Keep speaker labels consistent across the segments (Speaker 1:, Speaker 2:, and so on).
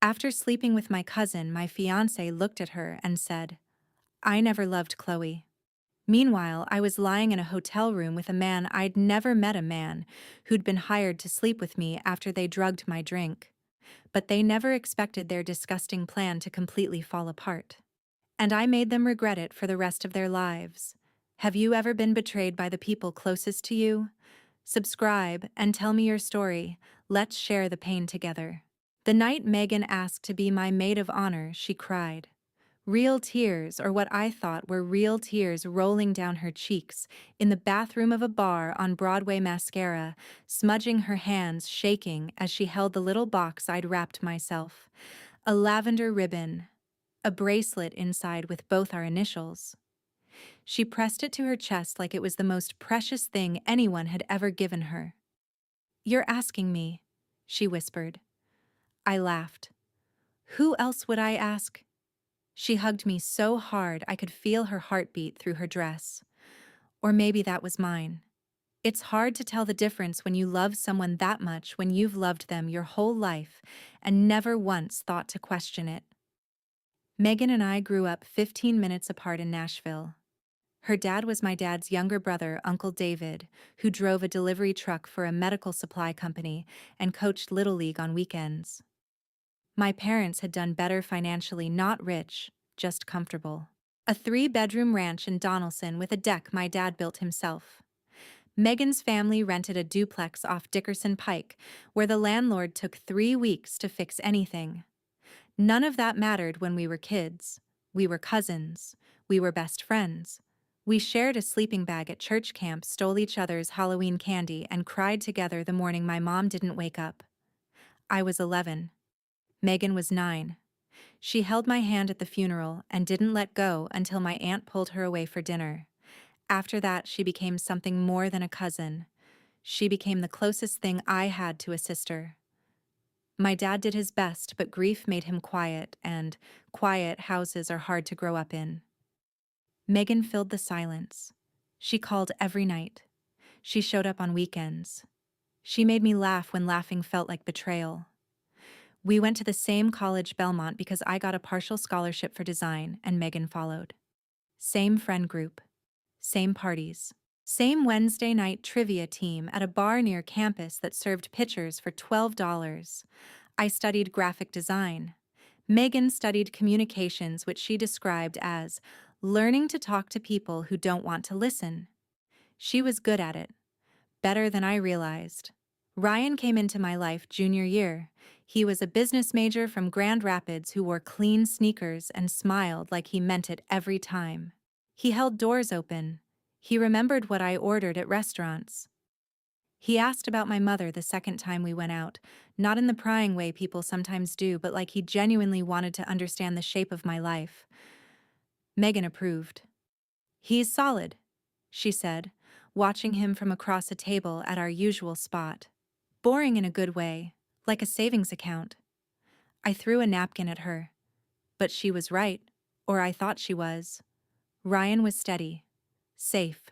Speaker 1: After sleeping with my cousin, my fiancé looked at her and said, "I never loved Chloe." Meanwhile, I was lying in a hotel room with a man I'd never met, a man who'd been hired to sleep with me after they drugged my drink. But they never expected their disgusting plan to completely fall apart. And I made them regret it for the rest of their lives. Have you ever been betrayed by the people closest to you? Subscribe and tell me your story. Let's share the pain together. The night Megan asked to be my maid of honor, she cried. Real tears, or what I thought were real tears, rolling down her cheeks, in the bathroom of a bar on Broadway Mascara, smudging her hands, shaking as she held the little box I'd wrapped myself. A lavender ribbon, a bracelet inside with both our initials. She pressed it to her chest like it was the most precious thing anyone had ever given her. "You're asking me," she whispered. I laughed. Who else would I ask? She hugged me so hard I could feel her heartbeat through her dress. Or maybe that was mine. It's hard to tell the difference when you love someone that much, when you've loved them your whole life and never once thought to question it. Megan and I grew up 15 minutes apart in Nashville. Her dad was my dad's younger brother, Uncle David, who drove a delivery truck for a medical supply company and coached Little League on weekends. My parents had done better financially, not rich, just comfortable. A 3-bedroom ranch in Donelson with a deck my dad built himself. Megan's family rented a duplex off Dickerson Pike, where the landlord took 3 weeks to fix anything. None of that mattered when we were kids. We were cousins. We were best friends. We shared a sleeping bag at church camp, stole each other's Halloween candy, and cried together the morning my mom didn't wake up. I was 11. Megan was 9. She held my hand at the funeral and didn't let go until my aunt pulled her away for dinner. After that, she became something more than a cousin. She became the closest thing I had to a sister. My dad did his best, but grief made him quiet, and quiet houses are hard to grow up in. Megan filled the silence. She called every night. She showed up on weekends. She made me laugh when laughing felt like betrayal. We went to the same college, Belmont, because I got a partial scholarship for design, and Megan followed. Same friend group. Same parties. Same Wednesday night trivia team at a bar near campus that served pitchers for $12. I studied graphic design. Megan studied communications, which she described as learning to talk to people who don't want to listen. She was good at it. Better than I realized. Ryan came into my life junior year. He was a business major from Grand Rapids who wore clean sneakers and smiled like he meant it every time. He held doors open. He remembered what I ordered at restaurants. He asked about my mother the second time we went out, not in the prying way people sometimes do, but like he genuinely wanted to understand the shape of my life. Megan approved. "He's solid," she said, watching him from across a table at our usual spot. Boring in a good way, like a savings account. I threw a napkin at her. But she was right, or I thought she was. Ryan was steady, safe,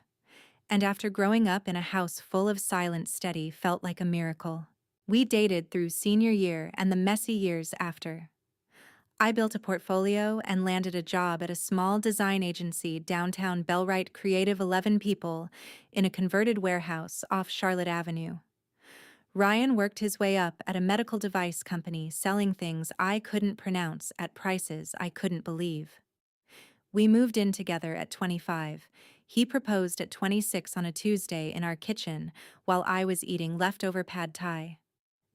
Speaker 1: and after growing up in a house full of silent steady felt like a miracle. We dated through senior year and the messy years after. I built a portfolio and landed a job at a small design agency downtown Bellwright, creative 11 people, in a converted warehouse off Charlotte Avenue. Ryan worked his way up at a medical device company selling things I couldn't pronounce at prices I couldn't believe. We moved in together at 25. He proposed at 26 on a Tuesday in our kitchen while I was eating leftover pad thai.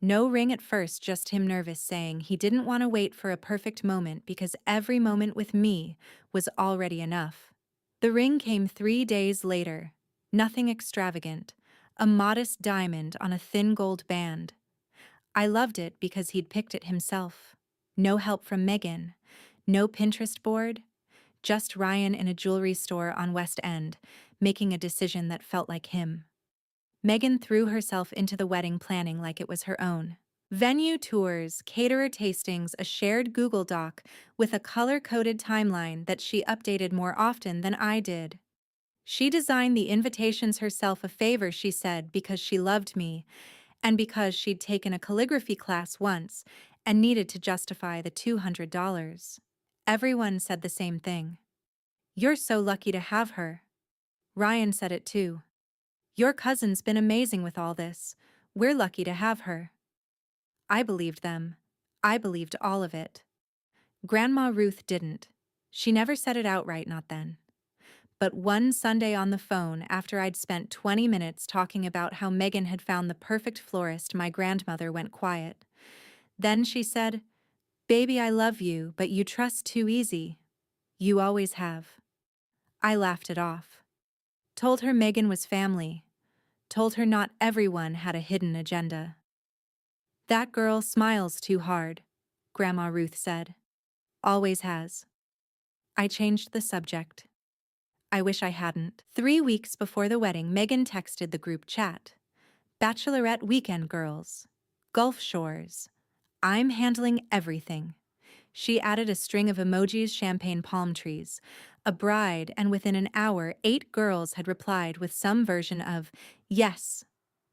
Speaker 1: No ring at first, just him nervous, saying he didn't want to wait for a perfect moment because every moment with me was already enough. The ring came 3 days later. Nothing extravagant. A modest diamond on a thin gold band. I loved it because he'd picked it himself. No help from Megan. No Pinterest board. Just Ryan in a jewelry store on West End, making a decision that felt like him. Megan threw herself into the wedding planning like it was her own. Venue tours, caterer tastings, a shared Google Doc with a color-coded timeline that she updated more often than I did. She designed the invitations herself, a favor, she said, because she loved me, and because she'd taken a calligraphy class once and needed to justify the $200. Everyone said the same thing. "You're so lucky to have her." Ryan said it too. "Your cousin's been amazing with all this. We're lucky to have her." I believed them. I believed all of it. Grandma Ruth didn't. She never said it outright, not then. But one Sunday on the phone, after I'd spent 20 minutes talking about how Megan had found the perfect florist, my grandmother went quiet. Then she said, "Baby, I love you, but you trust too easy. You always have." I laughed it off. Told her Megan was family. Told her not everyone had a hidden agenda. "That girl smiles too hard," Grandma Ruth said. "Always has." I changed the subject. I wish I hadn't. 3 weeks before the wedding, Megan texted the group chat. "Bachelorette weekend, girls. Gulf Shores. I'm handling everything." She added a string of emojis, champagne palm trees, a bride, and within an hour, 8 girls had replied with some version of, "Yes."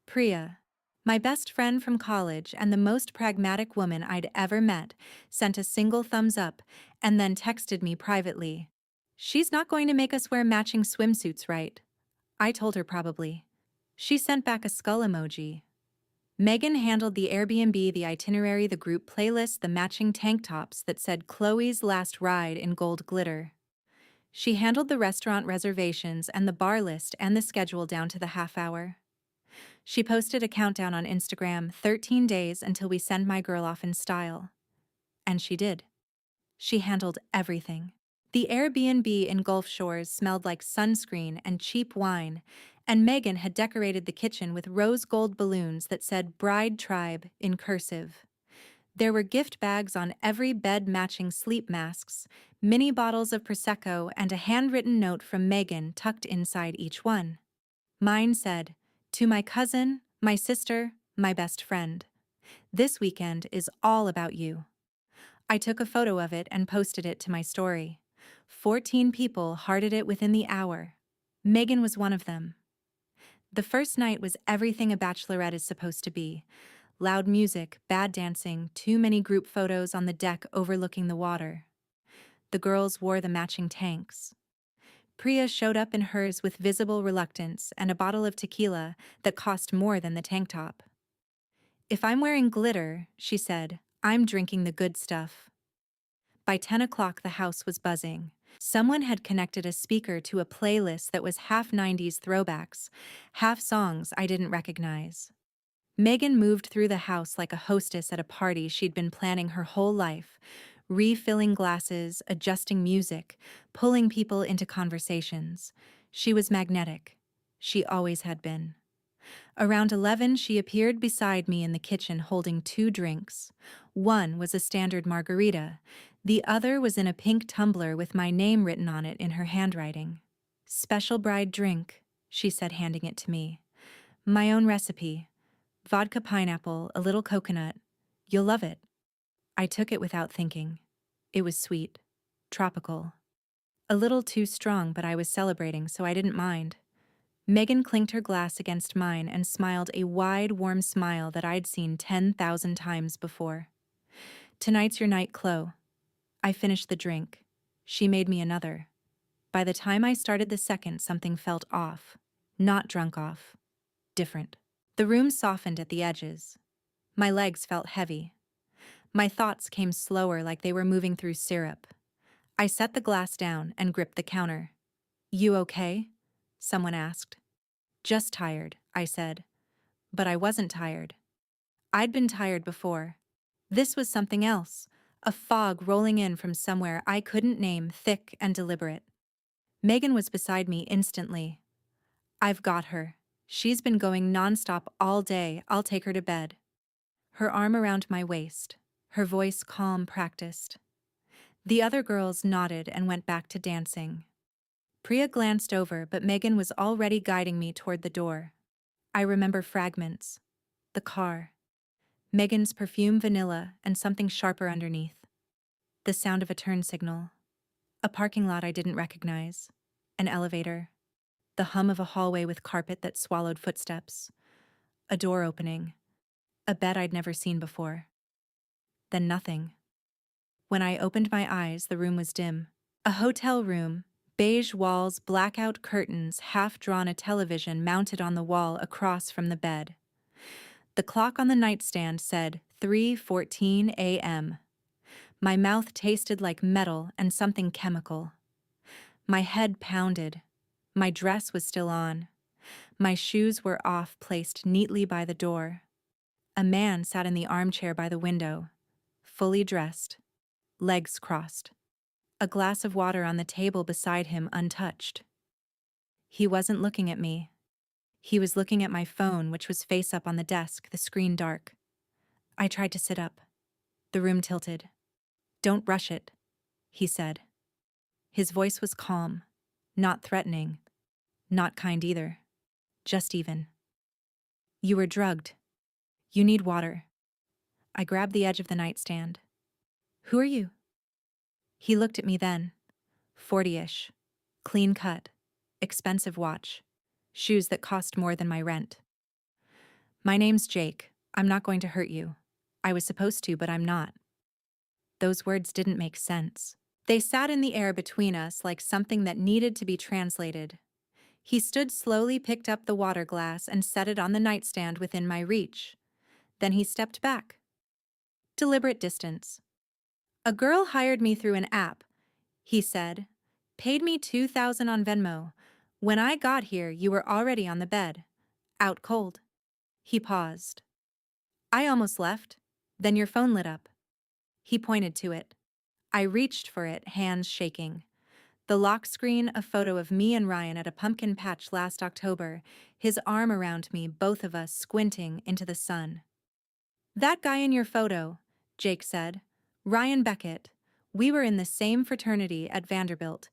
Speaker 1: Priya, my best friend from college and the most pragmatic woman I'd ever met, sent a single thumbs up and then texted me privately. "She's not going to make us wear matching swimsuits, right?" I told her probably. She sent back a skull emoji. Megan handled the Airbnb, the itinerary, the group playlist, the matching tank tops that said Chloe's last ride in gold glitter. She handled the restaurant reservations and the bar list and the schedule down to the half hour. She posted a countdown on Instagram, 13 days until we send my girl off in style. And she did. She handled everything. The Airbnb in Gulf Shores smelled like sunscreen and cheap wine, and Megan had decorated the kitchen with rose gold balloons that said Bride Tribe in cursive. There were gift bags on every bed matching sleep masks, mini bottles of Prosecco, and a handwritten note from Megan tucked inside each one. Mine said, "To my cousin, my sister, my best friend. This weekend is all about you." I took a photo of it and posted it to my story. 14 people hearted it within the hour. Megan was one of them. The first night was everything a bachelorette is supposed to be. Loud music, bad dancing, too many group photos on the deck overlooking the water. The girls wore the matching tanks. Priya showed up in hers with visible reluctance and a bottle of tequila that cost more than the tank top. "If I'm wearing glitter," she said, "I'm drinking the good stuff." By 10 o'clock, the house was buzzing. Someone had connected a speaker to a playlist that was half 90s throwbacks, half songs I didn't recognize. Megan moved through the house like a hostess at a party she'd been planning her whole life, refilling glasses, adjusting music, pulling people into conversations. She was magnetic. She always had been. Around 11, she appeared beside me in the kitchen holding 2 drinks. One was a standard margarita. The other was in a pink tumbler with my name written on it in her handwriting. "Special bride drink," she said, handing it to me. "My own recipe. Vodka pineapple, a little coconut. You'll love it." I took it without thinking. It was sweet. Tropical. A little too strong, but I was celebrating, so I didn't mind. Megan clinked her glass against mine and smiled a wide, warm smile that I'd seen 10,000 times before. "Tonight's your night, Chloe." I finished the drink. She made me another. By the time I started the second, something felt off. Not drunk off. Different. The room softened at the edges. My legs felt heavy. My thoughts came slower, like they were moving through syrup. I set the glass down and gripped the counter. "You okay?" someone asked. "Just tired," I said. But I wasn't tired. I'd been tired before. This was something else, a fog rolling in from somewhere I couldn't name, thick and deliberate. Megan was beside me instantly. "I've got her. She's been going nonstop all day. I'll take her to bed." Her arm around my waist, her voice calm, practiced. The other girls nodded and went back to dancing. Priya glanced over, but Megan was already guiding me toward the door. I remember fragments. The car. Megan's perfume vanilla and something sharper underneath. The sound of a turn signal. A parking lot I didn't recognize. An elevator. The hum of a hallway with carpet that swallowed footsteps. A door opening. A bed I'd never seen before. then nothing. When I opened my eyes, the room was dim. A hotel room, beige walls, blackout curtains, half-drawn a television mounted on the wall across from the bed. The clock on the nightstand said 3:14 a.m. My mouth tasted like metal and something chemical. My head pounded. My dress was still on. My shoes were off, placed neatly by the door. A man sat in the armchair by the window, fully dressed, legs crossed. A glass of water on the table beside him untouched. He wasn't looking at me. He was looking at my phone, which was face up on the desk, the screen dark. I tried to sit up. The room tilted. "Don't rush it," he said. His voice was calm, not threatening, not kind either, just even. "You were drugged. You need water." I grabbed the edge of the nightstand. "Who are you?" He looked at me then. 40-ish, clean cut, expensive watch, shoes that cost more than my rent. "My name's Jake. I'm not going to hurt you. I was supposed to, but I'm not." Those words didn't make sense. They sat in the air between us like something that needed to be translated. He stood slowly, picked up the water glass, and set it on the nightstand within my reach. Then he stepped back. Deliberate distance. "A girl hired me through an app," he said. "Paid me $2,000 on Venmo. When I got here, you were already on the bed. Out cold." He paused. "I almost left. Then your phone lit up." He pointed to it. I reached for it, hands shaking. The lock screen, a photo of me and Ryan at a pumpkin patch last October, his arm around me, both of us squinting into the sun. "That guy in your photo," Jake said. "Ryan Beckett. We were in the same fraternity at Vanderbilt.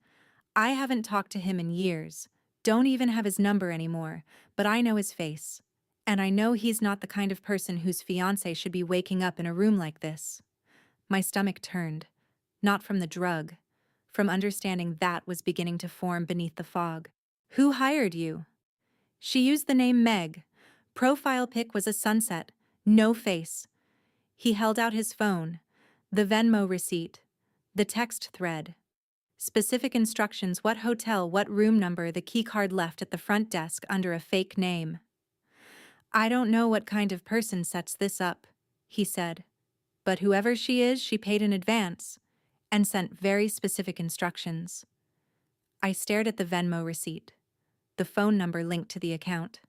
Speaker 1: I haven't talked to him in years. Don't even have his number anymore, but I know his face. And I know he's not the kind of person whose fiancé should be waking up in a room like this." My stomach turned. Not from the drug. From understanding that was beginning to form beneath the fog. "Who hired you?" "She used the name Meg. Profile pic was a sunset. No face." He held out his phone. The Venmo receipt. The text thread. Specific instructions, what hotel, what room number, the keycard left at the front desk under a fake name. "I don't know what kind of person sets this up," he said. "But whoever she is, she paid in advance and sent very specific instructions." I stared at the Venmo receipt, the phone number linked to the account.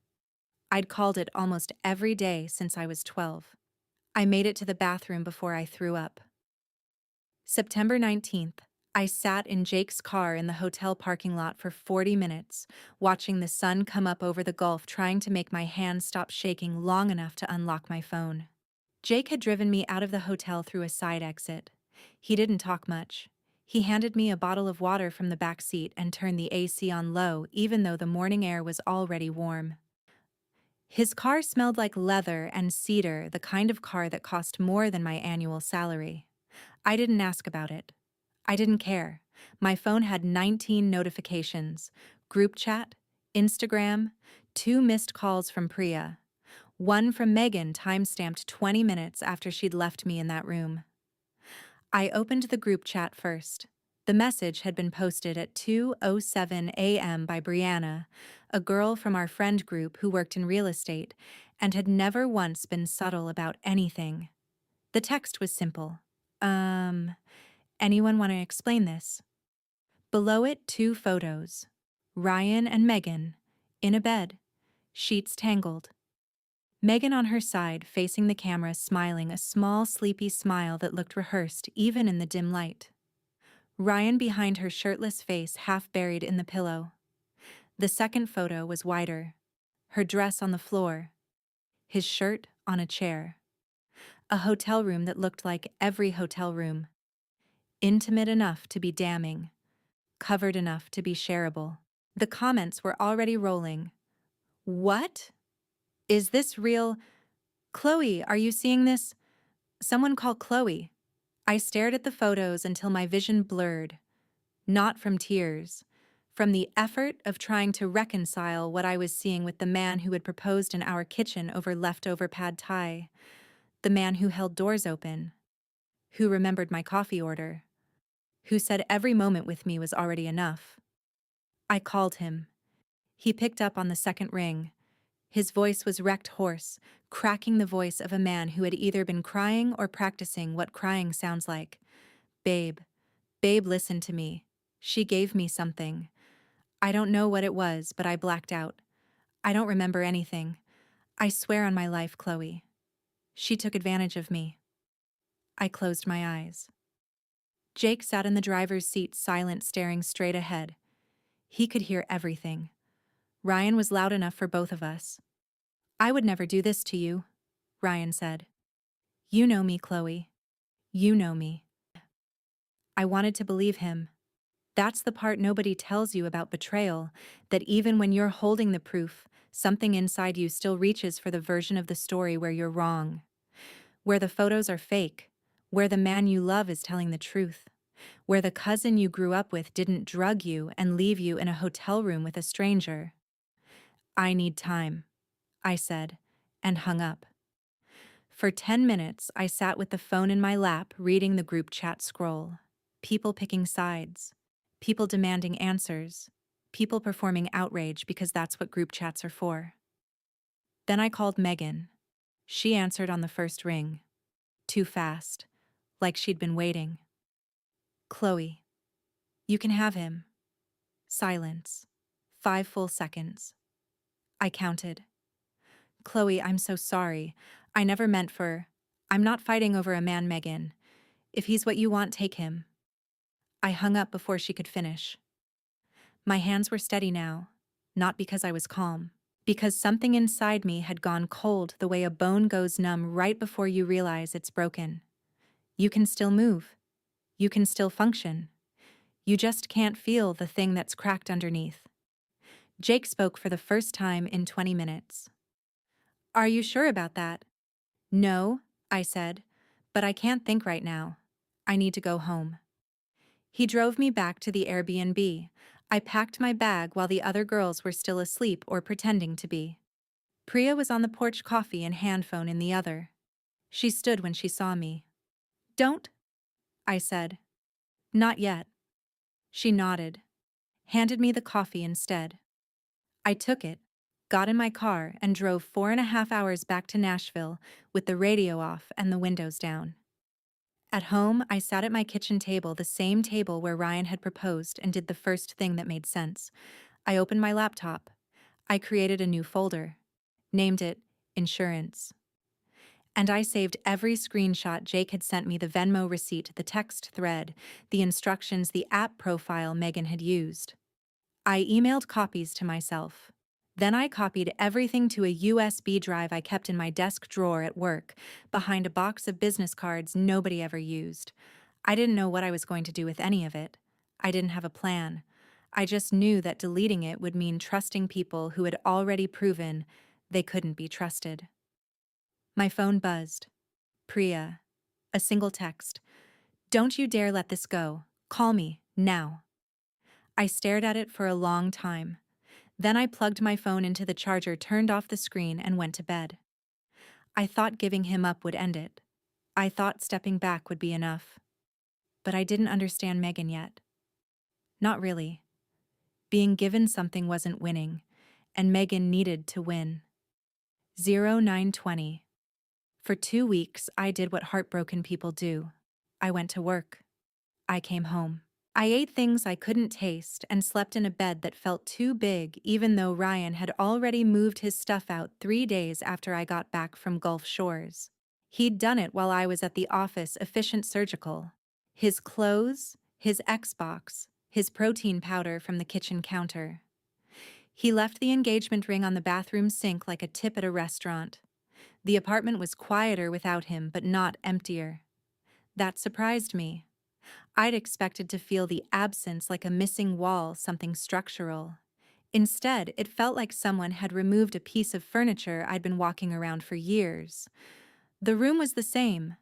Speaker 1: I'd called it almost every day since I was 12. I made it to the bathroom before I threw up. September 19th, I sat in Jake's car in the hotel parking lot for 40 minutes, watching the sun come up over the Gulf, trying to make my hands stop shaking long enough to unlock my phone. Jake had driven me out of the hotel through a side exit. He didn't talk much. He handed me a bottle of water from the back seat and turned the AC on low, even though the morning air was already warm. His car smelled like leather and cedar, the kind of car that cost more than my annual salary. I didn't ask about it. I didn't care. My phone had 19 notifications: group chat, Instagram, 2 missed calls from Priya. One from Megan, time-stamped 20 minutes after she'd left me in that room. I opened the group chat first. The message had been posted at 2:07 a.m. by Brianna, a girl from our friend group who worked in real estate and had never once been subtle about anything. The text was simple. Anyone want to explain this?" Below it, 2 photos. Ryan and Megan, in a bed, sheets tangled. Megan on her side, facing the camera, smiling, a small, sleepy smile that looked rehearsed even in the dim light. Ryan behind her, shirtless face half buried in the pillow. The second photo was wider. Her dress on the floor. His shirt on a chair. A hotel room that looked like every hotel room. Intimate enough to be damning. Covered enough to be shareable. The comments were already rolling. "What? Is this real? Chloe, are you seeing this? Someone call Chloe." I stared at the photos until my vision blurred. Not from tears. From the effort of trying to reconcile what I was seeing with the man who had proposed in our kitchen over leftover pad thai. The man who held doors open. who remembered my coffee order, who said every moment with me was already enough. I called him. He picked up on the second ring. His voice was wrecked hoarse, cracking the voice of a man who had either been crying or practicing what crying sounds like. Babe. Babe, listen to me. She gave me something. I don't know what it was, but I blacked out. I don't remember anything. I swear on my life, Chloe. She took advantage of me. I closed my eyes. Jake sat in the driver's seat, silent, staring straight ahead. He could hear everything. Ryan was loud enough for both of us. I would never do this to you, Ryan said. You know me, Chloe. You know me. I wanted to believe him. That's the part nobody tells you about betrayal, that even when you're holding the proof, something inside you still reaches for the version of the story where you're wrong. Where the photos are fake. Where the man you love is telling the truth. Where the cousin you grew up with didn't drug you and leave you in a hotel room with a stranger. I need time, I said, and hung up. For 10 minutes, I sat with the phone in my lap reading the group chat scroll. People picking sides. People demanding answers. People performing outrage because that's what group chats are for. Then I called Megan. She answered on the first ring. Too fast. Like she'd been waiting. Chloe. You can have him. Silence. 5 full seconds. I counted. Chloe, I'm so sorry. I never meant for... I'm not fighting over a man, Megan. If he's what you want, take him. I hung up before she could finish. My hands were steady now, not because I was calm, because something inside me had gone cold the way a bone goes numb right before you realize it's broken. You can still move. You can still function. You just can't feel the thing that's cracked underneath. Jake spoke for the first time in 20 minutes. Are you sure about that? No, I said, but I can't think right now. I need to go home. He drove me back to the Airbnb. I packed my bag while the other girls were still asleep or pretending to be. Priya was on the porch, coffee and handphone in the other. She stood when she saw me. Don't, I said. Not yet. She nodded, handed me the coffee instead. I took it, got in my car, and drove 4.5 hours back to Nashville with the radio off and the windows down. At home, I sat at my kitchen table, the same table where Ryan had proposed, and did the first thing that made sense. I opened my laptop. I created a new folder, named it Insurance. And I saved every screenshot Jake had sent me, the Venmo receipt, the text thread, the instructions, the app profile Megan had used. I emailed copies to myself. Then I copied everything to a USB drive I kept in my desk drawer at work, behind a box of business cards nobody ever used. I didn't know what I was going to do with any of it. I didn't have a plan. I just knew that deleting it would mean trusting people who had already proven they couldn't be trusted. My phone buzzed. Priya. A single text. Don't you dare let this go. Call me, now. I stared at it for a long time. Then I plugged my phone into the charger, turned off the screen, and went to bed. I thought giving him up would end it. I thought stepping back would be enough. But I didn't understand Megan yet. Not really. Being given something wasn't winning, and Megan needed to win. 0920. For 2 weeks, I did what heartbroken people do. I went to work. I came home. I ate things I couldn't taste and slept in a bed that felt too big, even though Ryan had already moved his stuff out 3 days after I got back from Gulf Shores. He'd done it while I was at the office, efficient surgical. His clothes, his Xbox, his protein powder from the kitchen counter. He left the engagement ring on the bathroom sink like a tip at a restaurant. The apartment was quieter without him, but not emptier. That surprised me. I'd expected to feel the absence like a missing wall, something structural. Instead, it felt like someone had removed a piece of furniture I'd been walking around for years. The room was the same.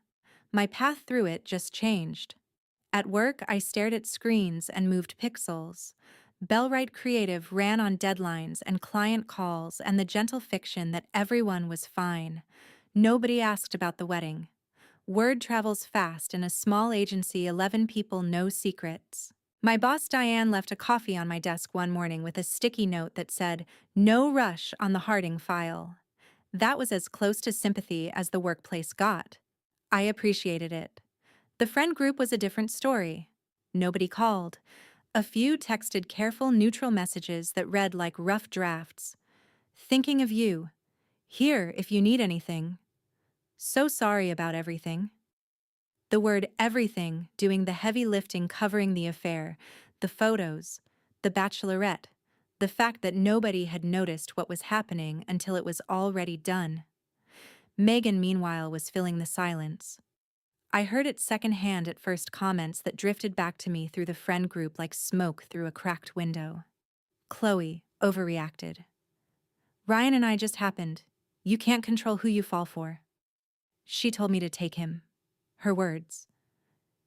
Speaker 1: My path through it just changed. At work, I stared at screens and moved pixels. Bellwright Creative ran on deadlines and client calls and the gentle fiction that everyone was fine. Nobody asked about the wedding. Word travels fast in a small agency, 11 people, no secrets. My boss Diane left a coffee on my desk one morning with a sticky note that said, "No rush on the Harding file." That was as close to sympathy as the workplace got. I appreciated it. The friend group was a different story. Nobody called. A few texted careful, neutral messages that read like rough drafts. Thinking of you. Here if you need anything. So sorry about everything. The word everything doing the heavy lifting, covering the affair, the photos, the bachelorette, the fact that nobody had noticed what was happening until it was already done. Megan, meanwhile, was filling the silence. I heard it secondhand at first, comments that drifted back to me through the friend group like smoke through a cracked window. Chloe overreacted. Ryan and I just happened. You can't control who you fall for. She told me to take him. Her words.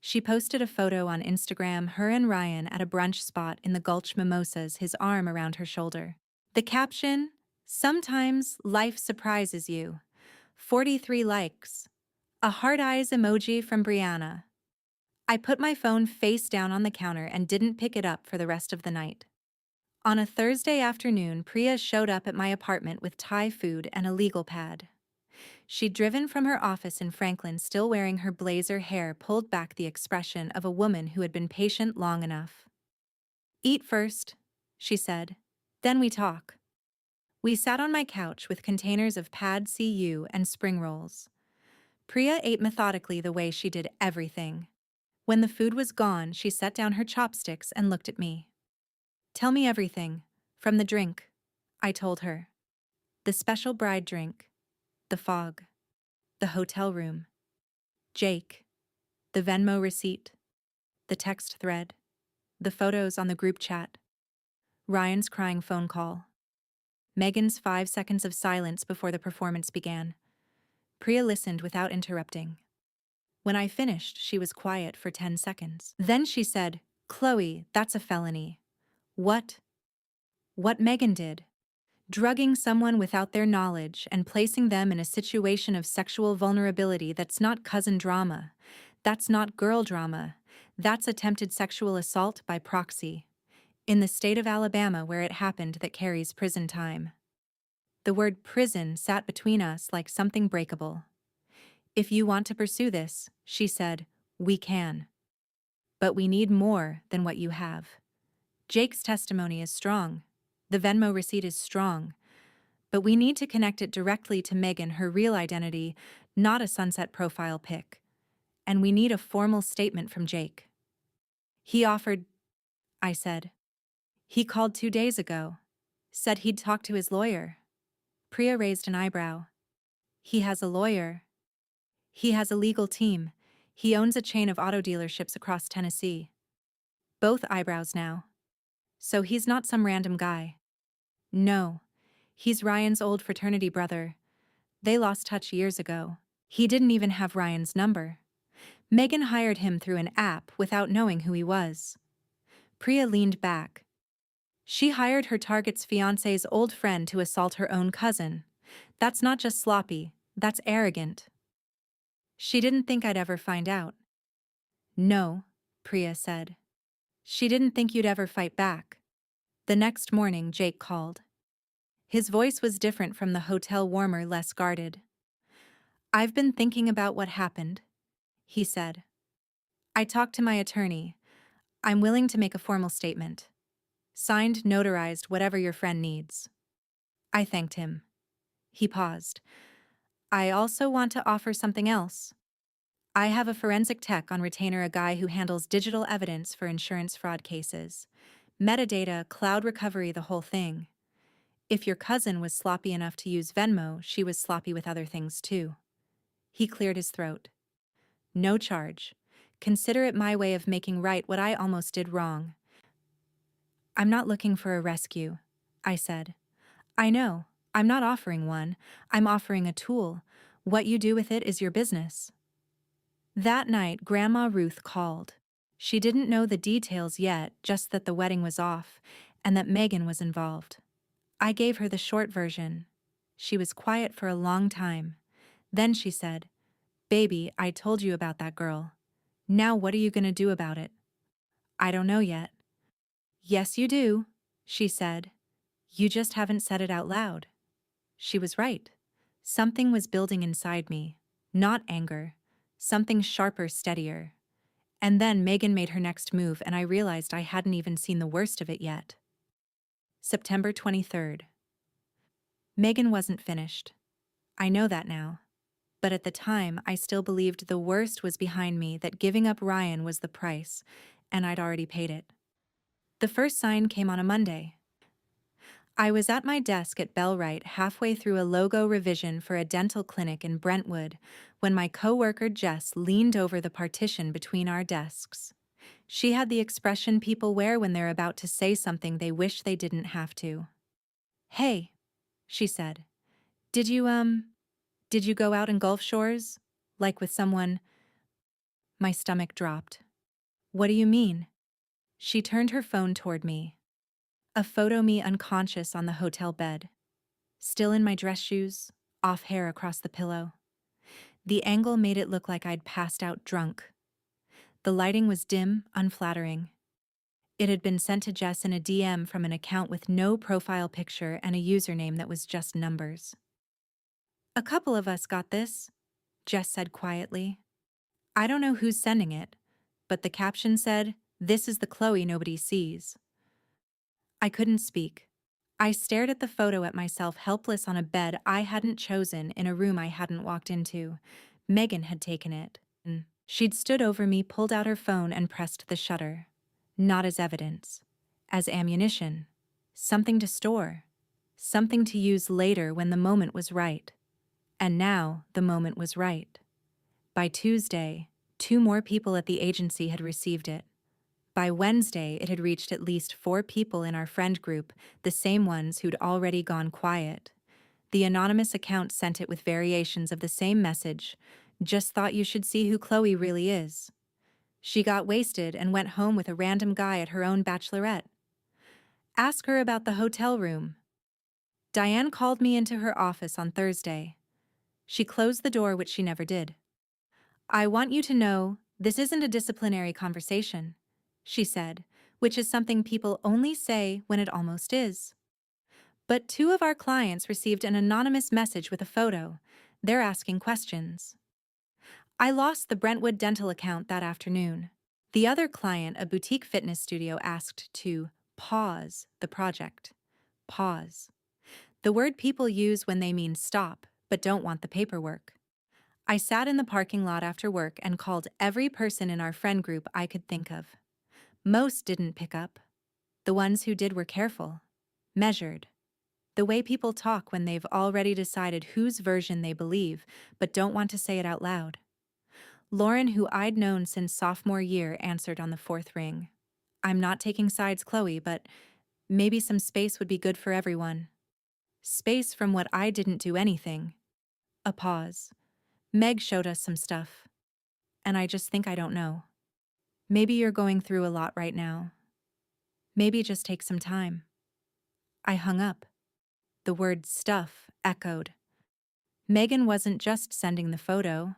Speaker 1: She posted a photo on Instagram, her and Ryan at a brunch spot in the Gulch Mimosas, his arm around her shoulder. The caption, "Sometimes life surprises you." 43 likes. A heart eyes emoji from Brianna. I put my phone face down on the counter and didn't pick it up for the rest of the night. On a Thursday afternoon, Priya showed up at my apartment with Thai food and a legal pad. She'd driven from her office in Franklin, still wearing her blazer, hair pulled back, the expression of a woman who had been patient long enough. "Eat first," she said. "Then we talk." We sat on my couch with containers of pad CU and spring rolls. Priya ate methodically, the way she did everything. When the food was gone, she set down her chopsticks and looked at me. "Tell me everything, from the drink," I told her. The special bride drink, the fog, the hotel room, Jake, the Venmo receipt, the text thread, the photos on the group chat, Ryan's crying phone call, Megan's 5 seconds of silence before the performance began. Priya listened without interrupting. When I finished, she was quiet for 10 seconds. Then she said, "Chloe, that's a felony." "What?" "What Megan did. Drugging someone without their knowledge and placing them in a situation of sexual vulnerability. That's not cousin drama. That's not girl drama. That's attempted sexual assault by proxy. In the state of Alabama where it happened, that carries prison time." The word prison sat between us like something breakable. "If you want to pursue this," she said, "we can. But we need more than what you have. Jake's testimony is strong. The Venmo receipt is strong. But we need to connect it directly to Megan, her real identity, not a sunset profile pic. And we need a formal statement from Jake." "He offered," I said. "He called 2 days ago. Said he'd talk to his lawyer." Priya raised an eyebrow. "He has a lawyer." "He has a legal team. He owns a chain of auto dealerships across Tennessee." Both eyebrows now. "So he's not some random guy." "No. He's Ryan's old fraternity brother. They lost touch years ago. He didn't even have Ryan's number. Megan hired him through an app without knowing who he was." Priya leaned back. "She hired her target's fiancé's old friend to assault her own cousin. That's not just sloppy, that's arrogant." "She didn't think I'd ever find out." "No," Priya said. "She didn't think you'd ever fight back." The next morning, Jake called. His voice was different from the hotel, warmer, less guarded. "I've been thinking about what happened," he said. "I talked to my attorney. I'm willing to make a formal statement. Signed, notarized, whatever your friend needs." I thanked him. He paused. "I also want to offer something else. I have a forensic tech on retainer, a guy who handles digital evidence for insurance fraud cases. Metadata, cloud recovery, the whole thing. If your cousin was sloppy enough to use Venmo, she was sloppy with other things too." He cleared his throat. "No charge. Consider it my way of making right what I almost did wrong." "I'm not looking for a rescue," I said. "I know. I'm not offering one. I'm offering a tool. What you do with it is your business." That night, Grandma Ruth called. She didn't know the details yet, just that the wedding was off and that Megan was involved. I gave her the short version. She was quiet for a long time. Then she said, Baby, I told you about that girl. Now what are you gonna do about it? I don't know yet. Yes, you do, she said. You just haven't said it out loud. She was right. Something was building inside me. Not anger. Something sharper, steadier. And then Megan made her next move, and I realized I hadn't even seen the worst of it yet. September 23rd. Megan wasn't finished. I know that now. But at the time, I still believed the worst was behind me, that giving up Ryan was the price, and I'd already paid it. The first sign came on a Monday. I was at my desk at Bellwright halfway through a logo revision for a dental clinic in Brentwood when my coworker Jess leaned over the partition between our desks. She had the expression people wear when they're about to say something they wish they didn't have to. Hey, she said. Did you go out in Gulf Shores? Like with someone? My stomach dropped. What do you mean? She turned her phone toward me. A photo me unconscious on the hotel bed. Still in my dress shoes, off hair across the pillow. The angle made it look like I'd passed out drunk. The lighting was dim, unflattering. It had been sent to Jess in a DM from an account with no profile picture and a username that was just numbers. A couple of us got this, Jess said quietly. I don't know who's sending it, but the caption said, "This is the Chloe nobody sees." I couldn't speak. I stared at the photo at myself helpless on a bed I hadn't chosen in a room I hadn't walked into. Megan had taken it. She'd stood over me, pulled out her phone, and pressed the shutter. Not as evidence. As ammunition. Something to store. Something to use later when the moment was right. And now the moment was right. By Tuesday, 2 more people at the agency had received it. By Wednesday, it had reached at least 4 people in our friend group, the same ones who'd already gone quiet. The anonymous account sent it with variations of the same message. Just thought you should see who Chloe really is. She got wasted and went home with a random guy at her own bachelorette. Ask her about the hotel room. Diane called me into her office on Thursday. She closed the door, which she never did. I want you to know, this isn't a disciplinary conversation, she said, which is something people only say when it almost is. But 2 of our clients received an anonymous message with a photo. They're asking questions. I lost the Brentwood dental account that afternoon. The other client, a boutique fitness studio, asked to pause the project. Pause. The word people use when they mean stop, but don't want the paperwork. I sat in the parking lot after work and called every person in our friend group I could think of. Most didn't pick up. The ones who did were careful, measured. The way people talk when they've already decided whose version they believe, but don't want to say it out loud. Lauren, who I'd known since sophomore year, answered on the 4th ring. I'm not taking sides, Chloe, but maybe some space would be good for everyone. Space from what I didn't do anything. A pause. Meg showed us some stuff. And I just think I don't know. Maybe you're going through a lot right now. Maybe just take some time. I hung up. The word stuff echoed. Megan wasn't just sending the photo.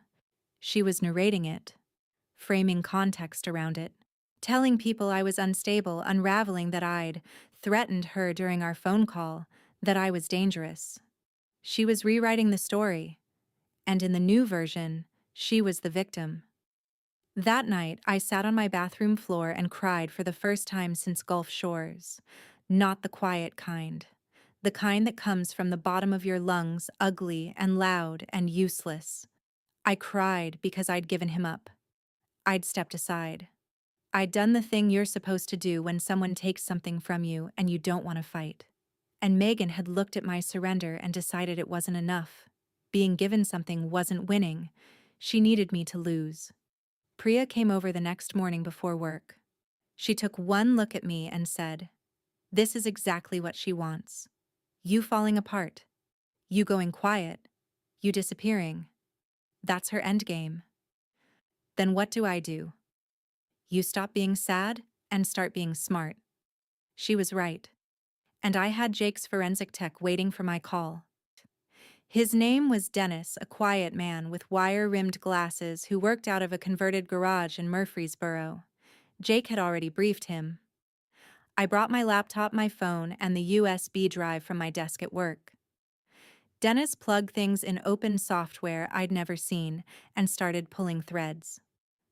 Speaker 1: She was narrating it, framing context around it, telling people I was unstable, unraveling that I'd threatened her during our phone call, that I was dangerous. She was rewriting the story, and in the new version, she was the victim. That night, I sat on my bathroom floor and cried for the first time since Gulf Shores. Not the quiet kind. The kind that comes from the bottom of your lungs, ugly and loud and useless. I cried because I'd given him up. I'd stepped aside. I'd done the thing you're supposed to do when someone takes something from you and you don't want to fight. And Megan had looked at my surrender and decided it wasn't enough. Being given something wasn't winning. She needed me to lose. Priya came over the next morning before work. She took one look at me and said, "This is exactly what she wants. You falling apart. You going quiet. You disappearing. That's her endgame." Then what do? You stop being sad and start being smart. She was right. And I had Jake's forensic tech waiting for my call. His name was Dennis, a quiet man with wire-rimmed glasses who worked out of a converted garage in Murfreesboro. Jake had already briefed him. I brought my laptop, my phone, and the USB drive from my desk at work. Dennis plugged things in open software I'd never seen and started pulling threads.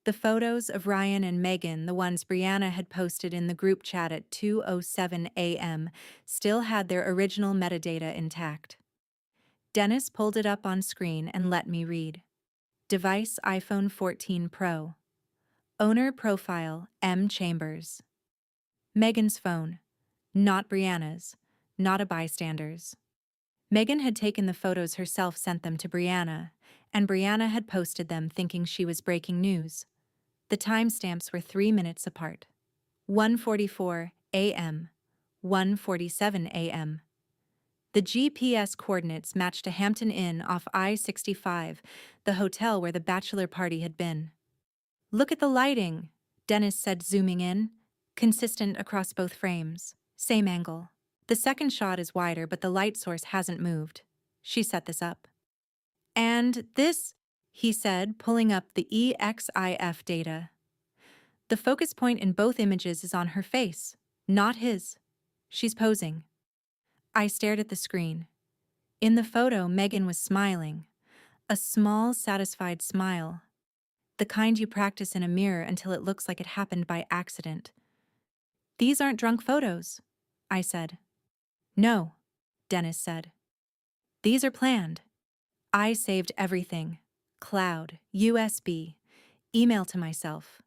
Speaker 1: The photos of Ryan and Megan, the ones Brianna had posted in the group chat at 2:07 a.m., still had their original metadata intact. Dennis pulled it up on screen and let me read. Device iPhone 14 Pro. Owner profile M. Chambers. Megan's phone. Not Brianna's. Not a bystander's. Megan had taken the photos herself, sent them to Brianna, and Brianna had posted them thinking she was breaking news. The timestamps were 3 minutes apart. 1:44 a.m. 1:47 a.m. The GPS coordinates matched a Hampton Inn off I-65, the hotel where the bachelor party had been. Look at the lighting, Dennis said, zooming in. Consistent across both frames. Same angle. The second shot is wider, but the light source hasn't moved. She set this up. And this, he said, pulling up the EXIF data. The focus point in both images is on her face, not his. She's posing. I stared at the screen. In the photo, Megan was smiling. A small, satisfied smile. The kind you practice in a mirror until it looks like it happened by accident. These aren't drunk photos, I said. No, Dennis said. These are planned. I saved everything. Cloud, USB, email to myself.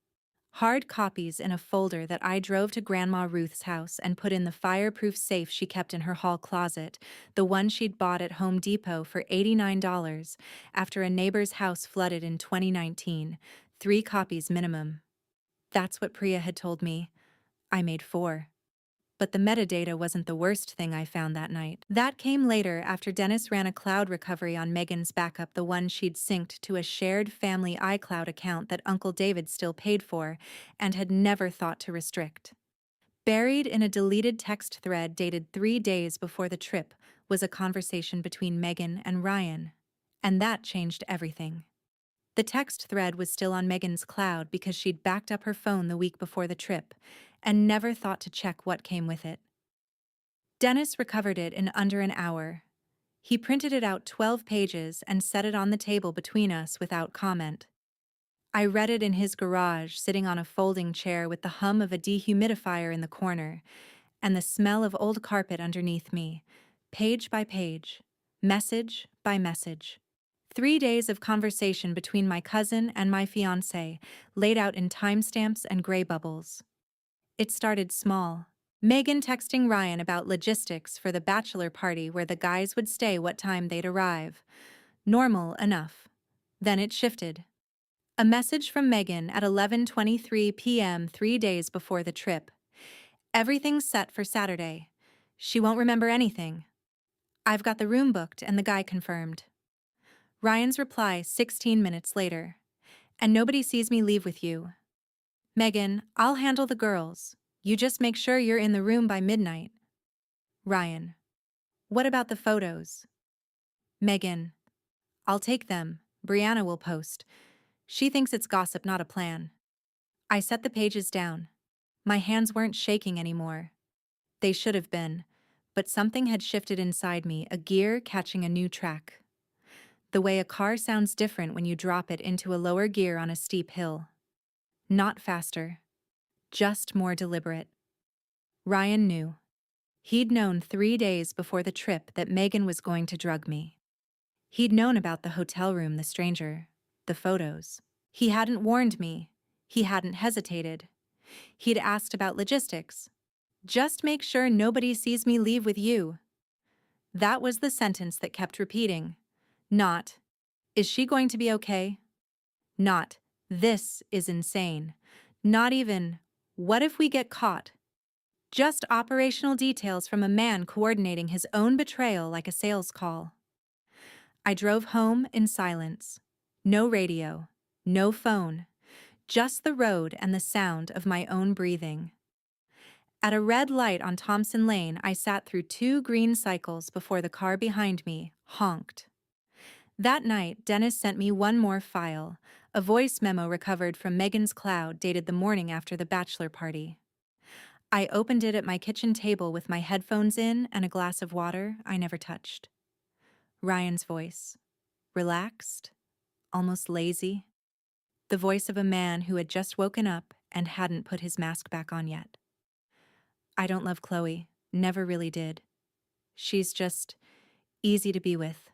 Speaker 1: Hard copies in a folder that I drove to Grandma Ruth's house and put in the fireproof safe she kept in her hall closet, the one she'd bought at Home Depot for $89 after a neighbor's house flooded in 2019, 3 copies minimum. That's what Priya had told me. I made 4. But the metadata wasn't the worst thing I found that night. That came later, after Dennis ran a cloud recovery on Megan's backup, the one she'd synced to a shared family iCloud account that Uncle David still paid for and had never thought to restrict. Buried in a deleted text thread dated 3 days before the trip was a conversation between Megan and Ryan. And that changed everything. The text thread was still on Megan's cloud because she'd backed up her phone the week before the trip and never thought to check what came with it. Dennis recovered it in under an hour. He printed it out 12 pages and set it on the table between us without comment. I read it in his garage, sitting on a folding chair with the hum of a dehumidifier in the corner and the smell of old carpet underneath me, page by page, message by message. 3 days of conversation between my cousin and my fiancé, laid out in timestamps and gray bubbles. It started small. Megan texting Ryan about logistics for the bachelor party, where the guys would stay, what time they'd arrive. Normal enough. Then it shifted. A message from Megan at 11:23 p.m. 3 days before the trip. Everything's set for Saturday. She won't remember anything. I've got the room booked and the guy confirmed. Ryan's reply 16 minutes later. And nobody sees me leave with you. Megan, I'll handle the girls. You just make sure you're in the room by midnight. Ryan, what about the photos? Megan, I'll take them. Brianna will post. She thinks it's gossip, not a plan. I set the pages down. My hands weren't shaking anymore. They should have been, but something had shifted inside me, a gear catching a new track. The way a car sounds different when you drop it into a lower gear on a steep hill. Not faster, just more deliberate. Ryan knew. He'd known 3 days before the trip that Megan was going to drug me. He'd known about the hotel room, the stranger, the photos. He hadn't warned me. He hadn't hesitated. He'd asked about logistics. Just make sure nobody sees me leave with you. That was the sentence that kept repeating. Not, is she going to be okay? Not, this is insane. Not even, what if we get caught? Just operational details from a man coordinating his own betrayal like a sales call. I drove home in silence. No radio, no phone, just the road and the sound of my own breathing. At a red light on Thompson Lane, I sat through 2 green cycles before the car behind me honked. That night, Dennis sent me one more file, a voice memo recovered from Megan's cloud dated the morning after the bachelor party. I opened it at my kitchen table with my headphones in and a glass of water I never touched. Ryan's voice. Relaxed, almost lazy. The voice of a man who had just woken up and hadn't put his mask back on yet. I don't love Chloe, never really did. She's just easy to be with.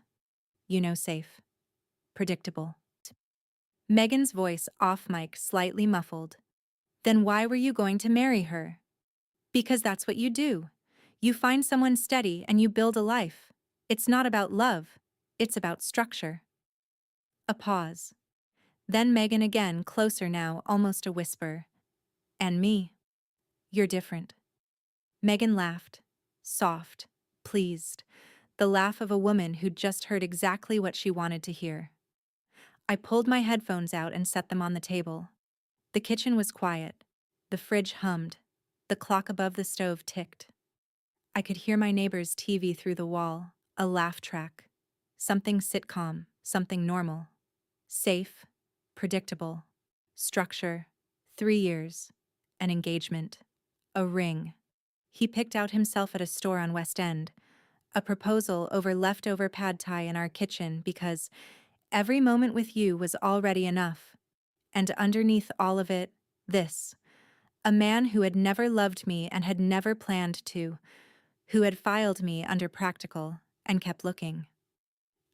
Speaker 1: Safe. Predictable. Megan's voice off mic slightly muffled. Then why were you going to marry her? Because that's what you do. You find someone steady and you build a life. It's not about love. It's about structure. A pause. Then Megan again, closer now, almost a whisper. And me. You're different. Megan laughed. Soft. Pleased. The laugh of a woman who'd just heard exactly what she wanted to hear. I pulled my headphones out and set them on the table. The kitchen was quiet. The fridge hummed. The clock above the stove ticked. I could hear my neighbor's TV through the wall, a laugh track. Something sitcom, something normal. Safe, predictable. Structure, 3 years. An engagement. A ring. He picked out himself at a store on West End. A proposal over leftover pad thai in our kitchen because every moment with you was already enough. And underneath all of it, this. A man who had never loved me and had never planned to, who had filed me under practical and kept looking.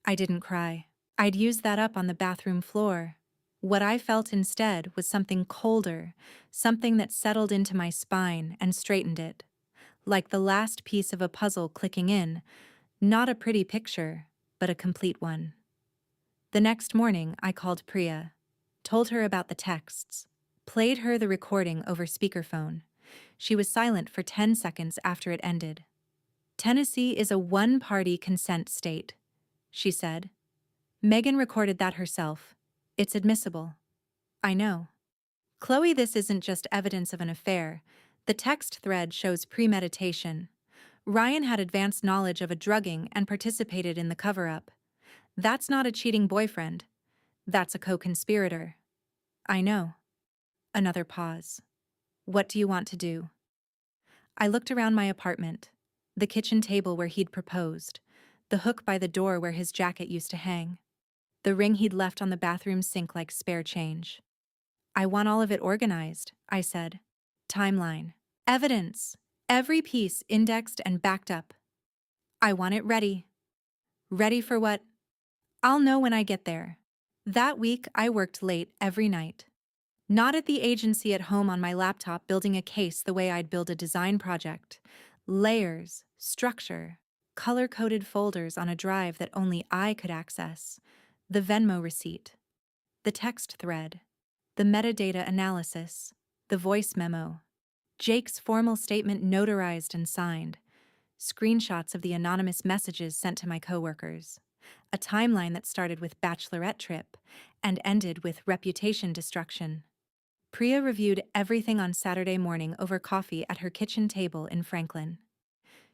Speaker 1: I didn't cry. I'd used that up on the bathroom floor. What I felt instead was something colder, something that settled into my spine and straightened it. Like the last piece of a puzzle clicking in, not a pretty picture, but a complete one. The next morning, I called Priya, told her about the texts, played her the recording over speakerphone. She was silent for 10 seconds after it ended. Tennessee is a one-party consent state, she said. Megan recorded that herself. It's admissible. I know. Chloe, this isn't just evidence of an affair. The text thread shows premeditation. Ryan had advanced knowledge of a drugging and participated in the cover-up. That's not a cheating boyfriend. That's a co-conspirator. I know. Another pause. What do you want to do? I looked around my apartment. The kitchen table where he'd proposed. The hook by the door where his jacket used to hang. The ring he'd left on the bathroom sink like spare change. I want all of it organized, I said. Timeline. Evidence. Every piece indexed and backed up. I want it ready. Ready for what? I'll know when I get there. That week, I worked late every night. Not at the agency, at home on my laptop building a case the way I'd build a design project. Layers, structure, color-coded folders on a drive that only I could access. The Venmo receipt. The text thread. The metadata analysis. The voice memo. Jake's formal statement notarized and signed. Screenshots of the anonymous messages sent to my coworkers. A timeline that started with bachelorette trip and ended with reputation destruction. Priya reviewed everything on Saturday morning over coffee at her kitchen table in Franklin.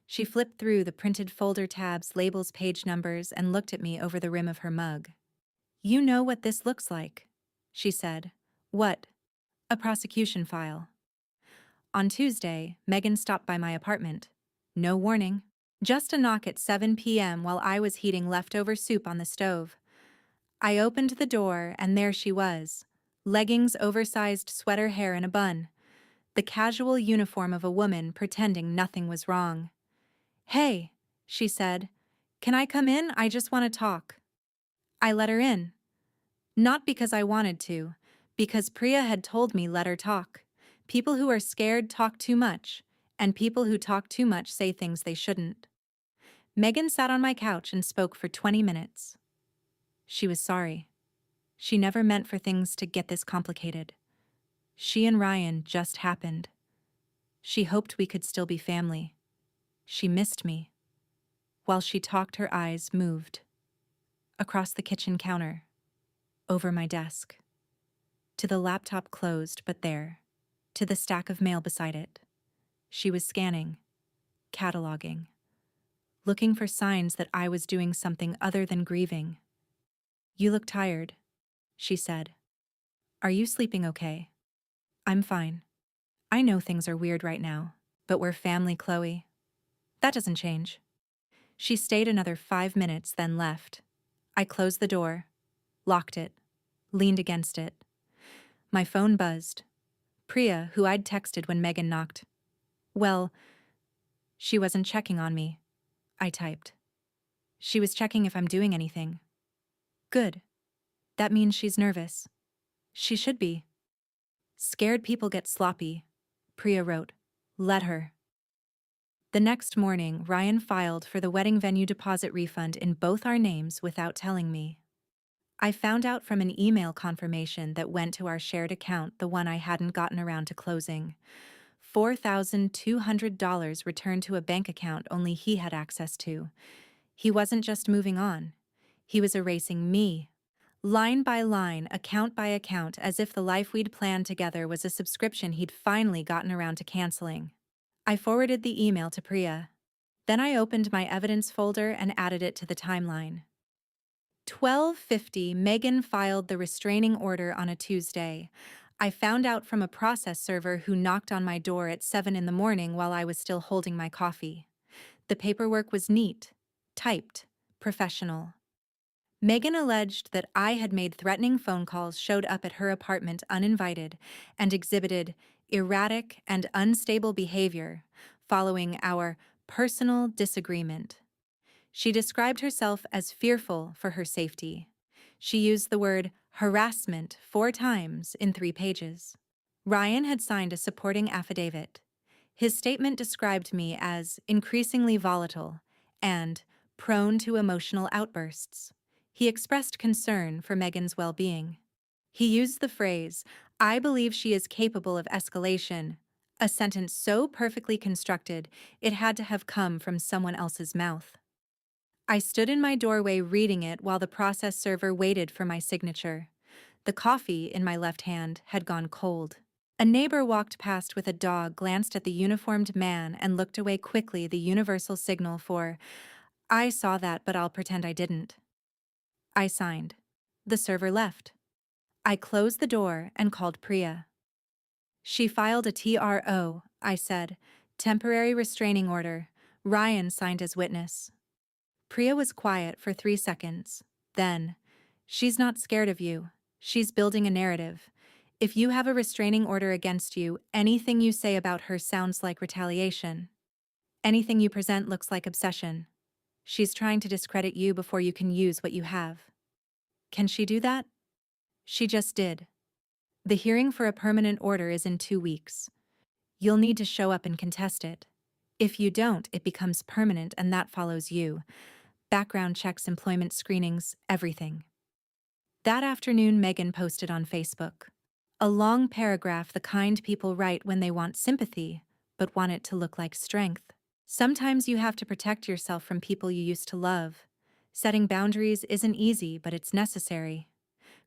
Speaker 1: She flipped through the printed folder tabs, labels, page numbers, and looked at me over the rim of her mug. You know what this looks like, she said. What? A prosecution file. On Tuesday, Megan stopped by my apartment. No warning. Just a knock at 7 p.m. while I was heating leftover soup on the stove. I opened the door and there she was. Leggings, oversized sweater, hair in a bun. The casual uniform of a woman pretending nothing was wrong. Hey, she said. Can I come in? I just want to talk. I let her in. Not because I wanted to, because Priya had told me let her talk. People who are scared talk too much, and people who talk too much say things they shouldn't. Megan sat on my couch and spoke for 20 minutes. She was sorry. She never meant for things to get this complicated. She and Ryan just happened. She hoped we could still be family. She missed me. While she talked, her eyes moved. Across the kitchen counter. Over my desk. To the laptop closed, but there. To the stack of mail beside it. She was scanning. Cataloging. Looking for signs that I was doing something other than grieving. You look tired, she said. Are you sleeping okay? I'm fine. I know things are weird right now, but we're family, Chloe. That doesn't change. She stayed another 5 minutes, then left. I closed the door, locked it, leaned against it. My phone buzzed. Priya, who I'd texted when Megan knocked. Well, she wasn't checking on me, I typed. She was checking if I'm doing anything. Good. That means she's nervous. She should be. Scared people get sloppy, Priya wrote. Let her. The next morning, Ryan filed for the wedding venue deposit refund in both our names without telling me. I found out from an email confirmation that went to our shared account, the one I hadn't gotten around to closing. $4,200 returned to a bank account only he had access to. He wasn't just moving on. He was erasing me. Line by line, account by account, as if the life we'd planned together was a subscription he'd finally gotten around to canceling. I forwarded the email to Priya. Then I opened my evidence folder and added it to the timeline. 12:50, Megan filed the restraining order on a Tuesday. I found out from a process server who knocked on my door at 7 in the morning while I was still holding my coffee. The paperwork was neat, typed, professional. Megan alleged that I had made threatening phone calls, showed up at her apartment uninvited, and exhibited erratic and unstable behavior following our personal disagreement. She described herself as fearful for her safety. She used the word harassment 4 times in 3 pages. Ryan had signed a supporting affidavit. His statement described me as increasingly volatile and prone to emotional outbursts. He expressed concern for Megan's well-being. He used the phrase, "I believe she is capable of escalation," a sentence so perfectly constructed it had to have come from someone else's mouth. I stood in my doorway reading it while the process server waited for my signature. The coffee in my left hand had gone cold. A neighbor walked past with a dog, glanced at the uniformed man, and looked away quickly, the universal signal for, "I saw that, but I'll pretend I didn't." I signed. The server left. I closed the door and called Priya. She filed a TRO, I said. Temporary restraining order. Ryan signed as witness. Priya was quiet for 3 seconds. Then, "She's not scared of you. She's building a narrative. If you have a restraining order against you, anything you say about her sounds like retaliation. Anything you present looks like obsession. She's trying to discredit you before you can use what you have." Can she do that? She just did. The hearing for a permanent order is in 2 weeks. You'll need to show up and contest it. If you don't, it becomes permanent, and that follows you. Background checks, employment screenings, everything. That afternoon, Megan posted on Facebook. A long paragraph, the kind people write when they want sympathy, but want it to look like strength. Sometimes you have to protect yourself from people you used to love. Setting boundaries isn't easy, but it's necessary.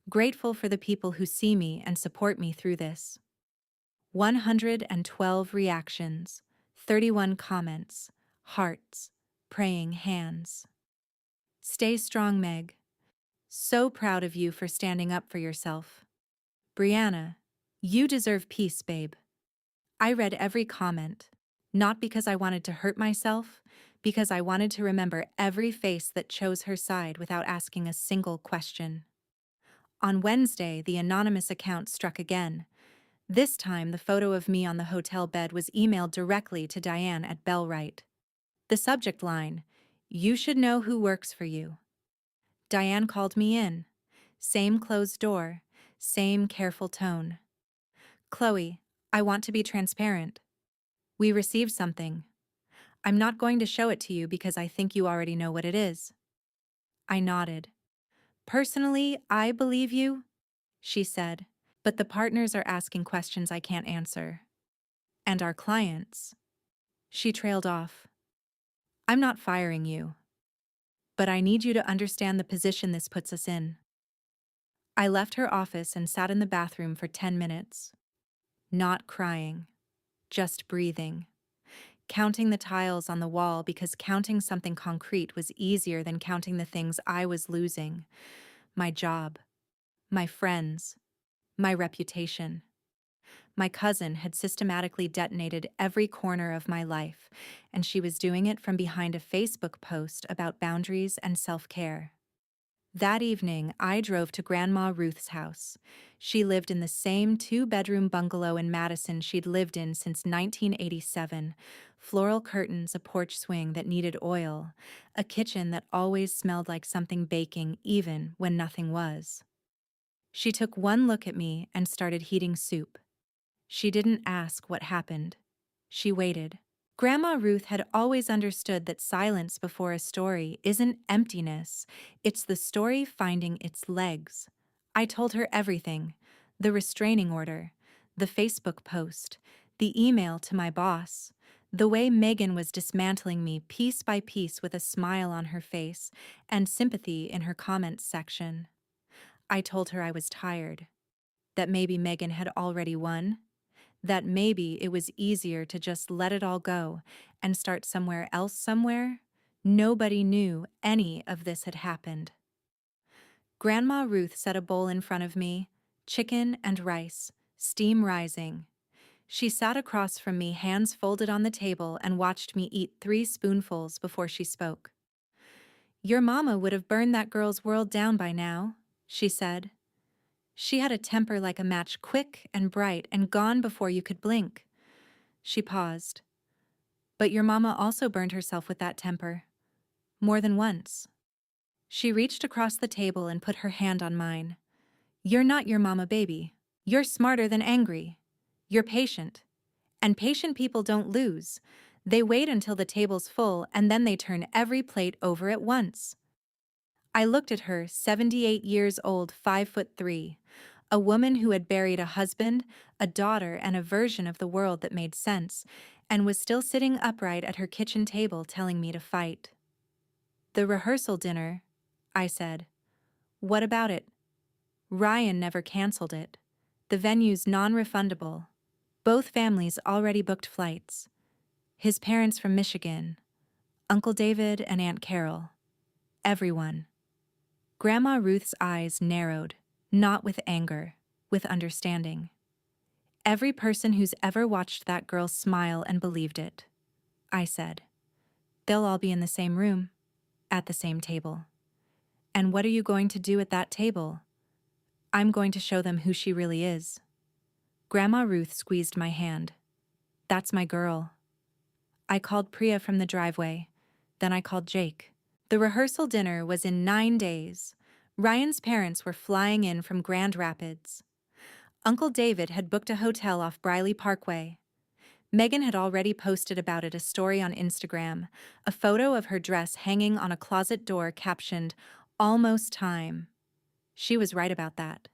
Speaker 1: Grateful for the people who see me and support me through this. 112 reactions, 31 comments, hearts, praying hands. Stay strong, Meg. So proud of you for standing up for yourself. Brianna, you deserve peace, babe. I read every comment, not because I wanted to hurt myself, because I wanted to remember every face that chose her side without asking a single question. On Wednesday, the anonymous account struck again. This time, the photo of me on the hotel bed was emailed directly to Diane at Bellwright. The subject line, "You should know who works for you." Diane called me in. Same closed door, same careful tone. "Chloe, I want to be transparent. We received something. I'm not going to show it to you because I think you already know what it is." I nodded. "Personally, I believe you," she said, "but the partners are asking questions I can't answer. And our clients." She trailed off. "I'm not firing you, but I need you to understand the position this puts us in." I left her office and sat in the bathroom for 10 minutes. Not crying, just breathing. Counting the tiles on the wall because counting something concrete was easier than counting the things I was losing. my job, my friends, my reputation. My cousin had systematically detonated every corner of my life, and she was doing it from behind a Facebook post about boundaries and self-care. That evening, I drove to Grandma Ruth's house. She lived in the same two-bedroom bungalow in Madison she'd lived in since 1987, floral curtains, a porch swing that needed oil, a kitchen that always smelled like something baking even when nothing was. She took one look at me and started heating soup. She didn't ask what happened. She waited. Grandma Ruth had always understood that silence before a story isn't emptiness, it's the story finding its legs. I told her everything: the restraining order, the Facebook post, the email to my boss, the way Megan was dismantling me piece by piece with a smile on her face and sympathy in her comments section. I told her I was tired, that maybe Megan had already won, that maybe it was easier to just let it all go and start somewhere else somewhere. Nobody knew any of this had happened. Grandma Ruth set a bowl in front of me, chicken and rice, steam rising. She sat across from me, hands folded on the table, and watched me eat 3 spoonfuls before she spoke. "Your mama would have burned that girl's world down by now," she said. "She had a temper like a match, quick and bright and gone before you could blink." She paused. "But your mama also burned herself with that temper. More than once." She reached across the table and put her hand on mine. "You're not your mama, baby. You're smarter than angry. You're patient. And patient people don't lose. They wait until the table's full and then they turn every plate over at once." I looked at her, 78 years old, 5'3", a woman who had buried a husband, a daughter, and a version of the world that made sense, and was still sitting upright at her kitchen table telling me to fight. "The rehearsal dinner," I said. "What about it?" "Ryan never canceled it. The venue's non-refundable. Both families already booked flights. His parents from Michigan, Uncle David and Aunt Carol. Everyone." Grandma Ruth's eyes narrowed, not with anger, with understanding. "Every person who's ever watched that girl smile and believed it," I said. "They'll all be in the same room, at the same table. And what are you going to do at that table?" "I'm going to show them who she really is." Grandma Ruth squeezed my hand. "That's my girl." I called Priya from the driveway. Then I called Jake. The rehearsal dinner was in 9 days. Ryan's parents were flying in from Grand Rapids. Uncle David had booked a hotel off Briley Parkway. Megan had already posted about it, a story on Instagram, a photo of her dress hanging on a closet door captioned, "Almost time." She was right about that.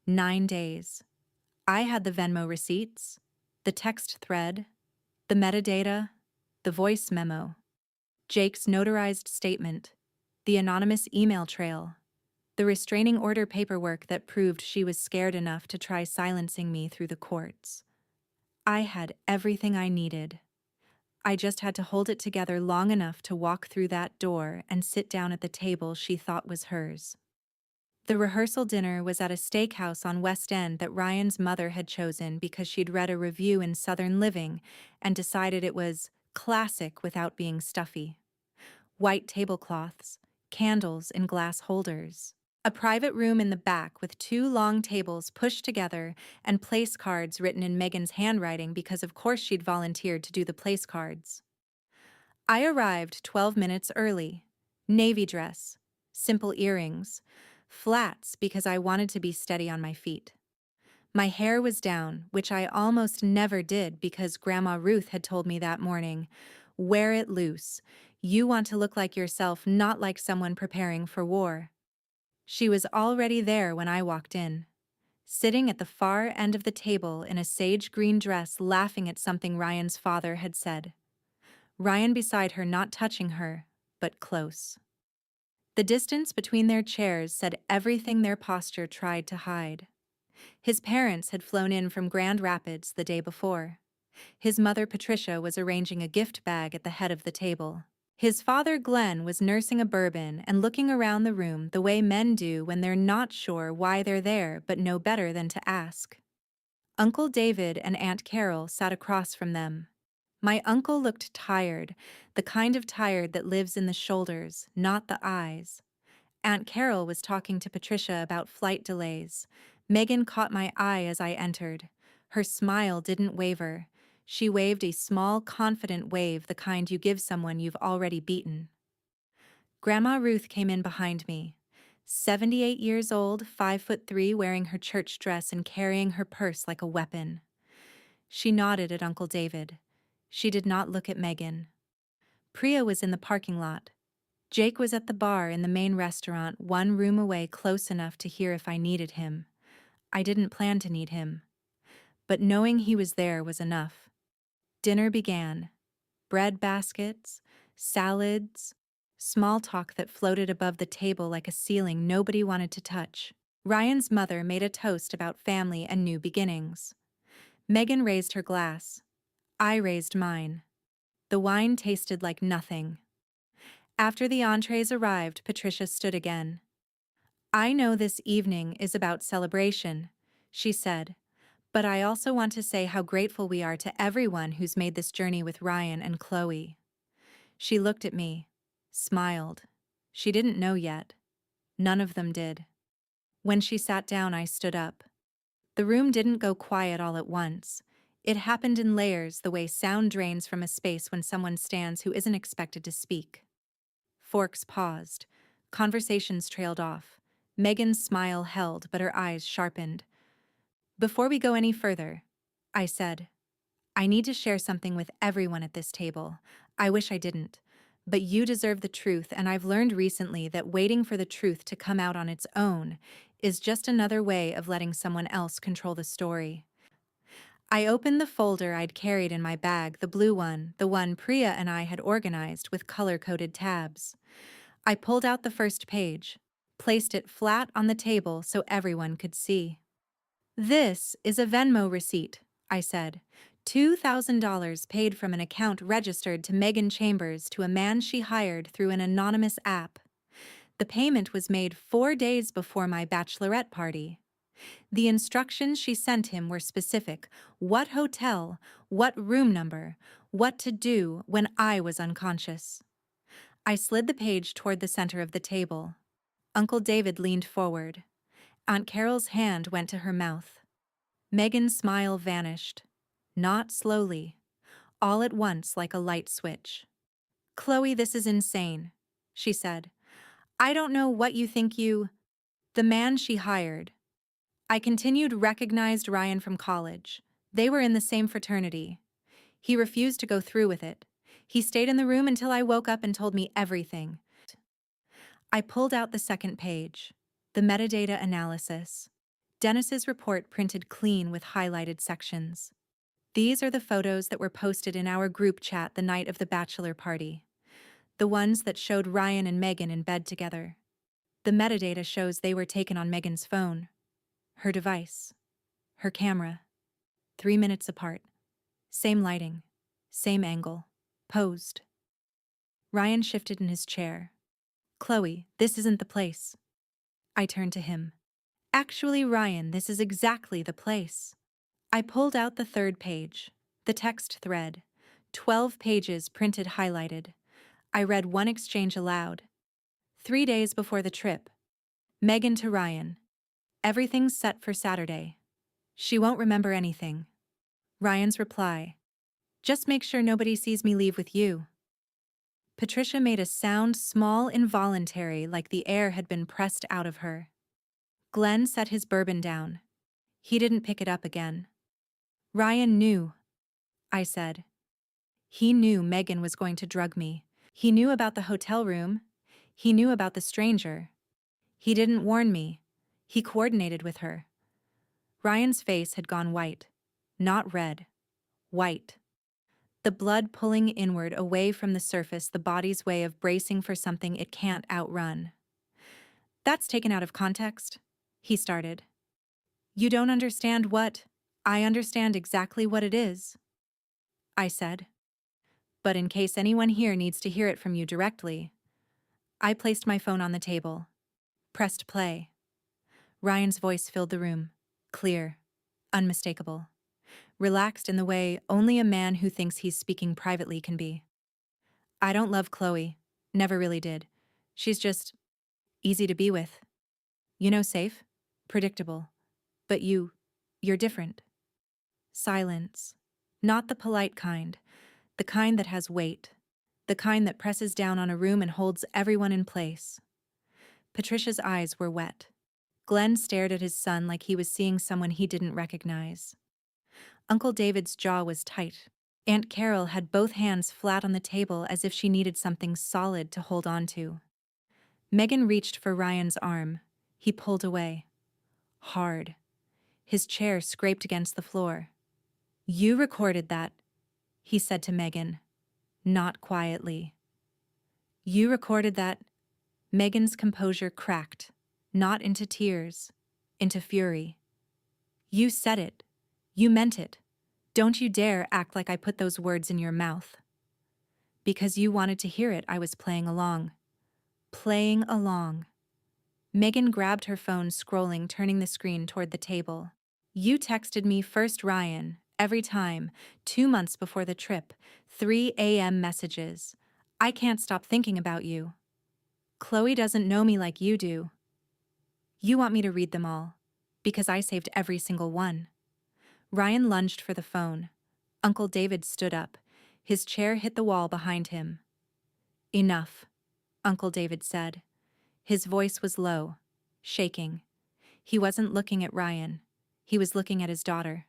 Speaker 1: 9 days. I had the Venmo receipts, the text thread, the metadata, the voice memo, Jake's notarized statement, the anonymous email trail, the restraining order paperwork that proved she was scared enough to try silencing me through the courts. I had everything I needed. I just had to hold it together long enough to walk through that door and sit down at the table she thought was hers. The rehearsal dinner was at a steakhouse on West End that Ryan's mother had chosen because she'd read a review in Southern Living and decided it was classic without being stuffy. White tablecloths, candles in glass holders, a private room in the back with 2 long tables pushed together and place cards written in Megan's handwriting because of course she'd volunteered to do the place cards. I arrived 12 minutes early. Navy dress, simple earrings, flats because I wanted to be steady on my feet. My hair was down, which I almost never did because Grandma Ruth had told me that morning, "Wear it loose. You want to look like yourself, not like someone preparing for war." She was already there when I walked in, sitting at the far end of the table in a sage green dress, laughing at something Ryan's father had said. Ryan beside her, not touching her, but close. The distance between their chairs said everything their posture tried to hide. His parents had flown in from Grand Rapids the day before. His mother, Patricia, was arranging a gift bag at the head of the table. His father, Glenn, was nursing a bourbon and looking around the room the way men do when they're not sure why they're there but know better than to ask. Uncle David and Aunt Carol sat across from them. My uncle looked tired, the kind of tired that lives in the shoulders, not the eyes. Aunt Carol was talking to Patricia about flight delays. Megan caught my eye as I entered. Her smile didn't waver. She waved a small, confident wave, the kind you give someone you've already beaten. Grandma Ruth came in behind me. 78 years old, 5'3", wearing her church dress and carrying her purse like a weapon. She nodded at Uncle David. She did not look at Megan. Priya was in the parking lot. Jake was at the bar in the main restaurant, one room away, close enough to hear if I needed him. I didn't plan to need him. But knowing he was there was enough. Dinner began. Bread baskets, salads, small talk that floated above the table like a ceiling nobody wanted to touch. Ryan's mother made a toast about family and new beginnings. Megan raised her glass. I raised mine. The wine tasted like nothing. After the entrees arrived, Patricia stood again. "I know this evening is about celebration," she said, "but I also want to say how grateful we are to everyone who's made this journey with Ryan and Chloe." She looked at me, smiled. She didn't know yet. None of them did. When she sat down, I stood up. The room didn't go quiet all at once. It happened in layers, the way sound drains from a space when someone stands who isn't expected to speak. Forks paused. Conversations trailed off. Megan's smile held, but her eyes sharpened. "Before we go any further," I said, "I need to share something with everyone at this table. I wish I didn't. But you deserve the truth, and I've learned recently that waiting for the truth to come out on its own is just another way of letting someone else control the story." I opened the folder I'd carried in my bag, the blue one, the one Priya and I had organized with color-coded tabs. I pulled out the first page, placed it flat on the table so everyone could see. "This is a Venmo receipt," I said. $2,000 paid from an account registered to Megan Chambers to a man she hired through an anonymous app. The payment was made 4 days before my bachelorette party. The instructions she sent him were specific: what hotel, what room number, what to do when I was unconscious. I slid the page toward the center of the table. Uncle David leaned forward. Aunt Carol's hand went to her mouth. Megan's smile vanished. Not slowly. All at once, like a light switch. "Chloe, this is insane," she said. "I don't know what you think you—" The man she hired. I continued, recognized Ryan from college. They were in the same fraternity. He refused to go through with it. He stayed in the room until I woke up and told me everything. I pulled out the second page. The metadata analysis. Dennis's report printed clean with highlighted sections. "These are the photos that were posted in our group chat the night of the bachelor party. The ones that showed Ryan and Megan in bed together. The metadata shows they were taken on Megan's phone. Her device. Her camera. 3 minutes apart. Same lighting. Same angle. Posed." Ryan shifted in his chair. "Chloe, this isn't the place." I turned to him. "Actually, Ryan, this is exactly the place." I pulled out the third page. The text thread. 12 pages printed highlighted. I read one exchange aloud. 3 days before the trip. Megan to Ryan. "Everything's set for Saturday. She won't remember anything." Ryan's reply. "Just make sure nobody sees me leave with you." Patricia made a sound, small, involuntary, like the air had been pressed out of her. Glenn set his bourbon down. He didn't pick it up again. "Ryan knew," I said. "He knew Megan was going to drug me. He knew about the hotel room. He knew about the stranger. He didn't warn me. He coordinated with her." Ryan's face had gone white. Not red. White. The blood pulling inward away from the surface, the body's way of bracing for something it can't outrun. "That's taken out of context," he started. "You don't understand what—" "I understand exactly what it is," I said. but in case anyone here needs to hear it from you directly. I placed my phone on the table. Pressed play. Ryan's voice filled the room. Clear. Unmistakable. Relaxed in the way only a man who thinks he's speaking privately can be. I don't love Chloe. Never really did. She's just easy to be with. Safe. Predictable. But you're different. Silence. Not the polite kind. The kind that has weight. The kind that presses down on a room and holds everyone in place. Patricia's eyes were wet. Glenn stared at his son like he was seeing someone he didn't recognize. Uncle David's jaw was tight. Aunt Carol had both hands flat on the table as if she needed something solid to hold on to. Megan reached for Ryan's arm. He pulled away. Hard. His chair scraped against the floor. "You recorded that," he said to Megan. Not quietly. "You recorded that." Megan's composure cracked, not into tears, into fury. "You said it. You meant it. Don't you dare act like I put those words in your mouth." Because you wanted to hear it, I was playing along. Playing along. Megan grabbed her phone, scrolling, turning the screen toward the table. "You texted me first, Ryan, every time, 2 months before the trip, 3 a.m. messages. I can't stop thinking about you. Chloe doesn't know me like you do. You want me to read them all, because I saved every single one." Ryan lunged for the phone. Uncle David stood up. His chair hit the wall behind him. "Enough," Uncle David said. His voice was low, shaking. He wasn't looking at Ryan. He was looking at his daughter.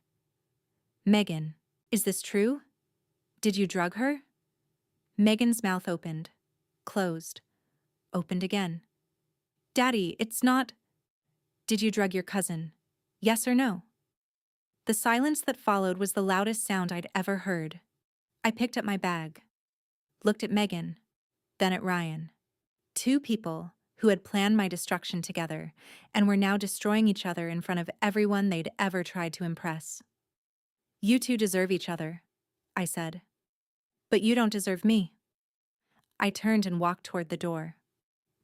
Speaker 1: "Megan, is this true? Did you drug her?" Megan's mouth opened, closed, opened again. "Daddy, it's not—" "Did you drug your cousin? Yes or no?" The silence that followed was the loudest sound I'd ever heard. I picked up my bag, looked at Megan, then at Ryan. Two people who had planned my destruction together and were now destroying each other in front of everyone they'd ever tried to impress. "You two deserve each other," I said. "But you don't deserve me." I turned and walked toward the door.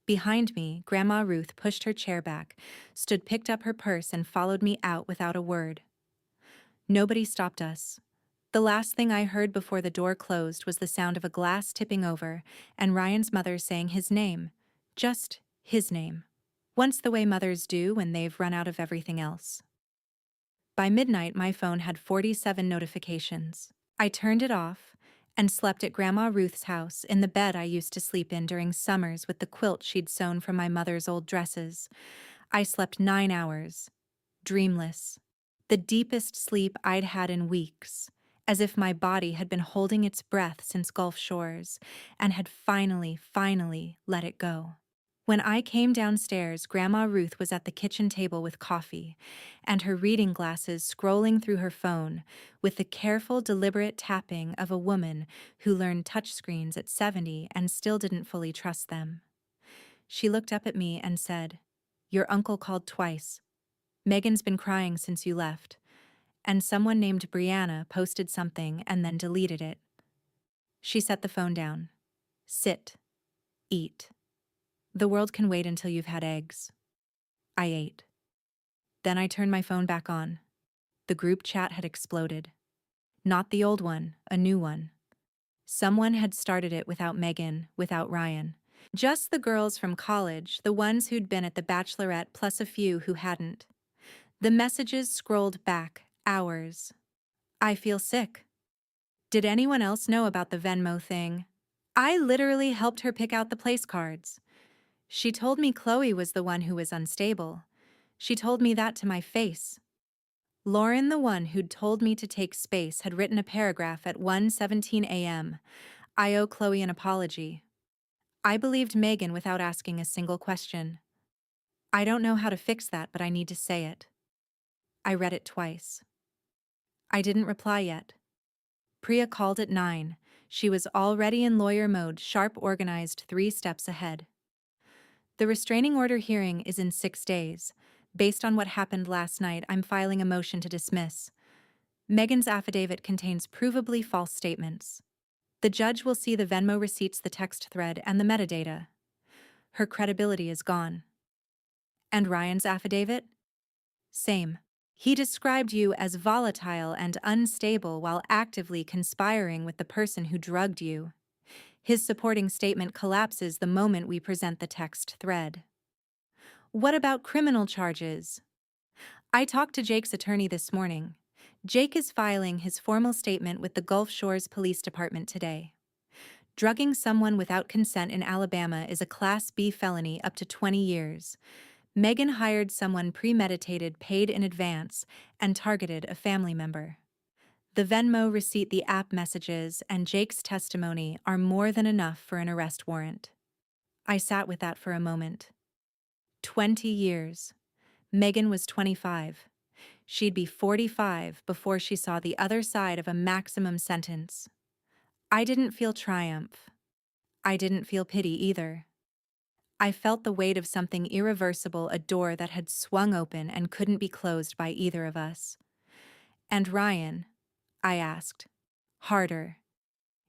Speaker 1: Behind me, Grandma Ruth pushed her chair back, picked up her purse, and followed me out without a word. Nobody stopped us. The last thing I heard before the door closed was the sound of a glass tipping over and Ryan's mother saying his name. Just his name. Once the way mothers do when they've run out of everything else. By midnight, my phone had 47 notifications. I turned it off and slept at Grandma Ruth's house in the bed I used to sleep in during summers with the quilt she'd sewn from my mother's old dresses. I slept 9 hours. Dreamless. The deepest sleep I'd had in weeks, as if my body had been holding its breath since Gulf Shores and had finally let it go. When I came downstairs, Grandma Ruth was at the kitchen table with coffee and her reading glasses, scrolling through her phone with the careful, deliberate tapping of a woman who learned touchscreens at 70 and still didn't fully trust them. She looked up at me and said, "Your uncle called twice. Megan's been crying since you left. And someone named Brianna posted something and then deleted it." She set the phone down. "Sit. Eat. The world can wait until you've had eggs." I ate. Then I turned my phone back on. The group chat had exploded. Not the old one, a new one. Someone had started it without Megan, without Ryan. Just the girls from college, the ones who'd been at the Bachelorette plus a few who hadn't. The messages scrolled back hours. "I feel sick. Did anyone else know about the Venmo thing? I literally helped her pick out the place cards. She told me Chloe was the one who was unstable. She told me that to my face." Lauren, the one who'd told me to take space, had written a paragraph at 1:17 a.m. "I owe Chloe an apology." I believed Megan without asking a single question. "I don't know how to fix that, but I need to say it." I read it twice. I didn't reply yet. Priya called at 9. She was already in lawyer mode, sharp, organized, 3 steps ahead. "The restraining order hearing is in 6 days. Based on what happened last night, I'm filing a motion to dismiss. Megan's affidavit contains provably false statements." The judge will see the Venmo receipts, the text thread, and the metadata. Her credibility is gone. And Ryan's affidavit? Same. He described you as volatile and unstable while actively conspiring with the person who drugged you. His supporting statement collapses the moment we present the text thread. What about criminal charges? I talked to Jake's attorney this morning. Jake is filing his formal statement with the Gulf Shores Police Department today. Drugging someone without consent in Alabama is a Class B felony up to 20 years. Megan hired someone premeditated, paid in advance, and targeted a family member. The Venmo receipt, the app messages, and Jake's testimony are more than enough for an arrest warrant. I sat with that for a moment. 20 years. Megan was 25. She'd be 45 before she saw the other side of a maximum sentence. I didn't feel triumph. I didn't feel pity either. I felt the weight of something irreversible, a door that had swung open and couldn't be closed by either of us. And Ryan? I asked. Harder.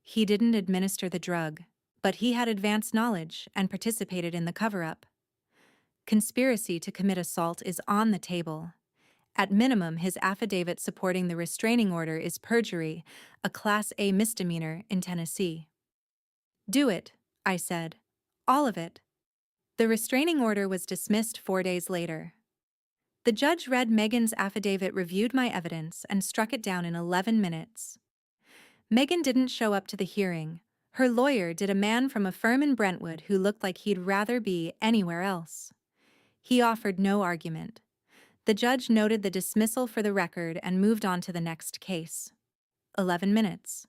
Speaker 1: He didn't administer the drug, but he had advanced knowledge and participated in the cover-up. Conspiracy to commit assault is on the table. At minimum, his affidavit supporting the restraining order is perjury, a Class A misdemeanor in Tennessee. Do it, I said. All of it. The restraining order was dismissed 4 days later. The judge read Megan's affidavit, reviewed my evidence, and struck it down in 11 minutes. Megan didn't show up to the hearing. Her lawyer did, a man from a firm in Brentwood who looked like he'd rather be anywhere else. He offered no argument. The judge noted the dismissal for the record and moved on to the next case. 11 minutes.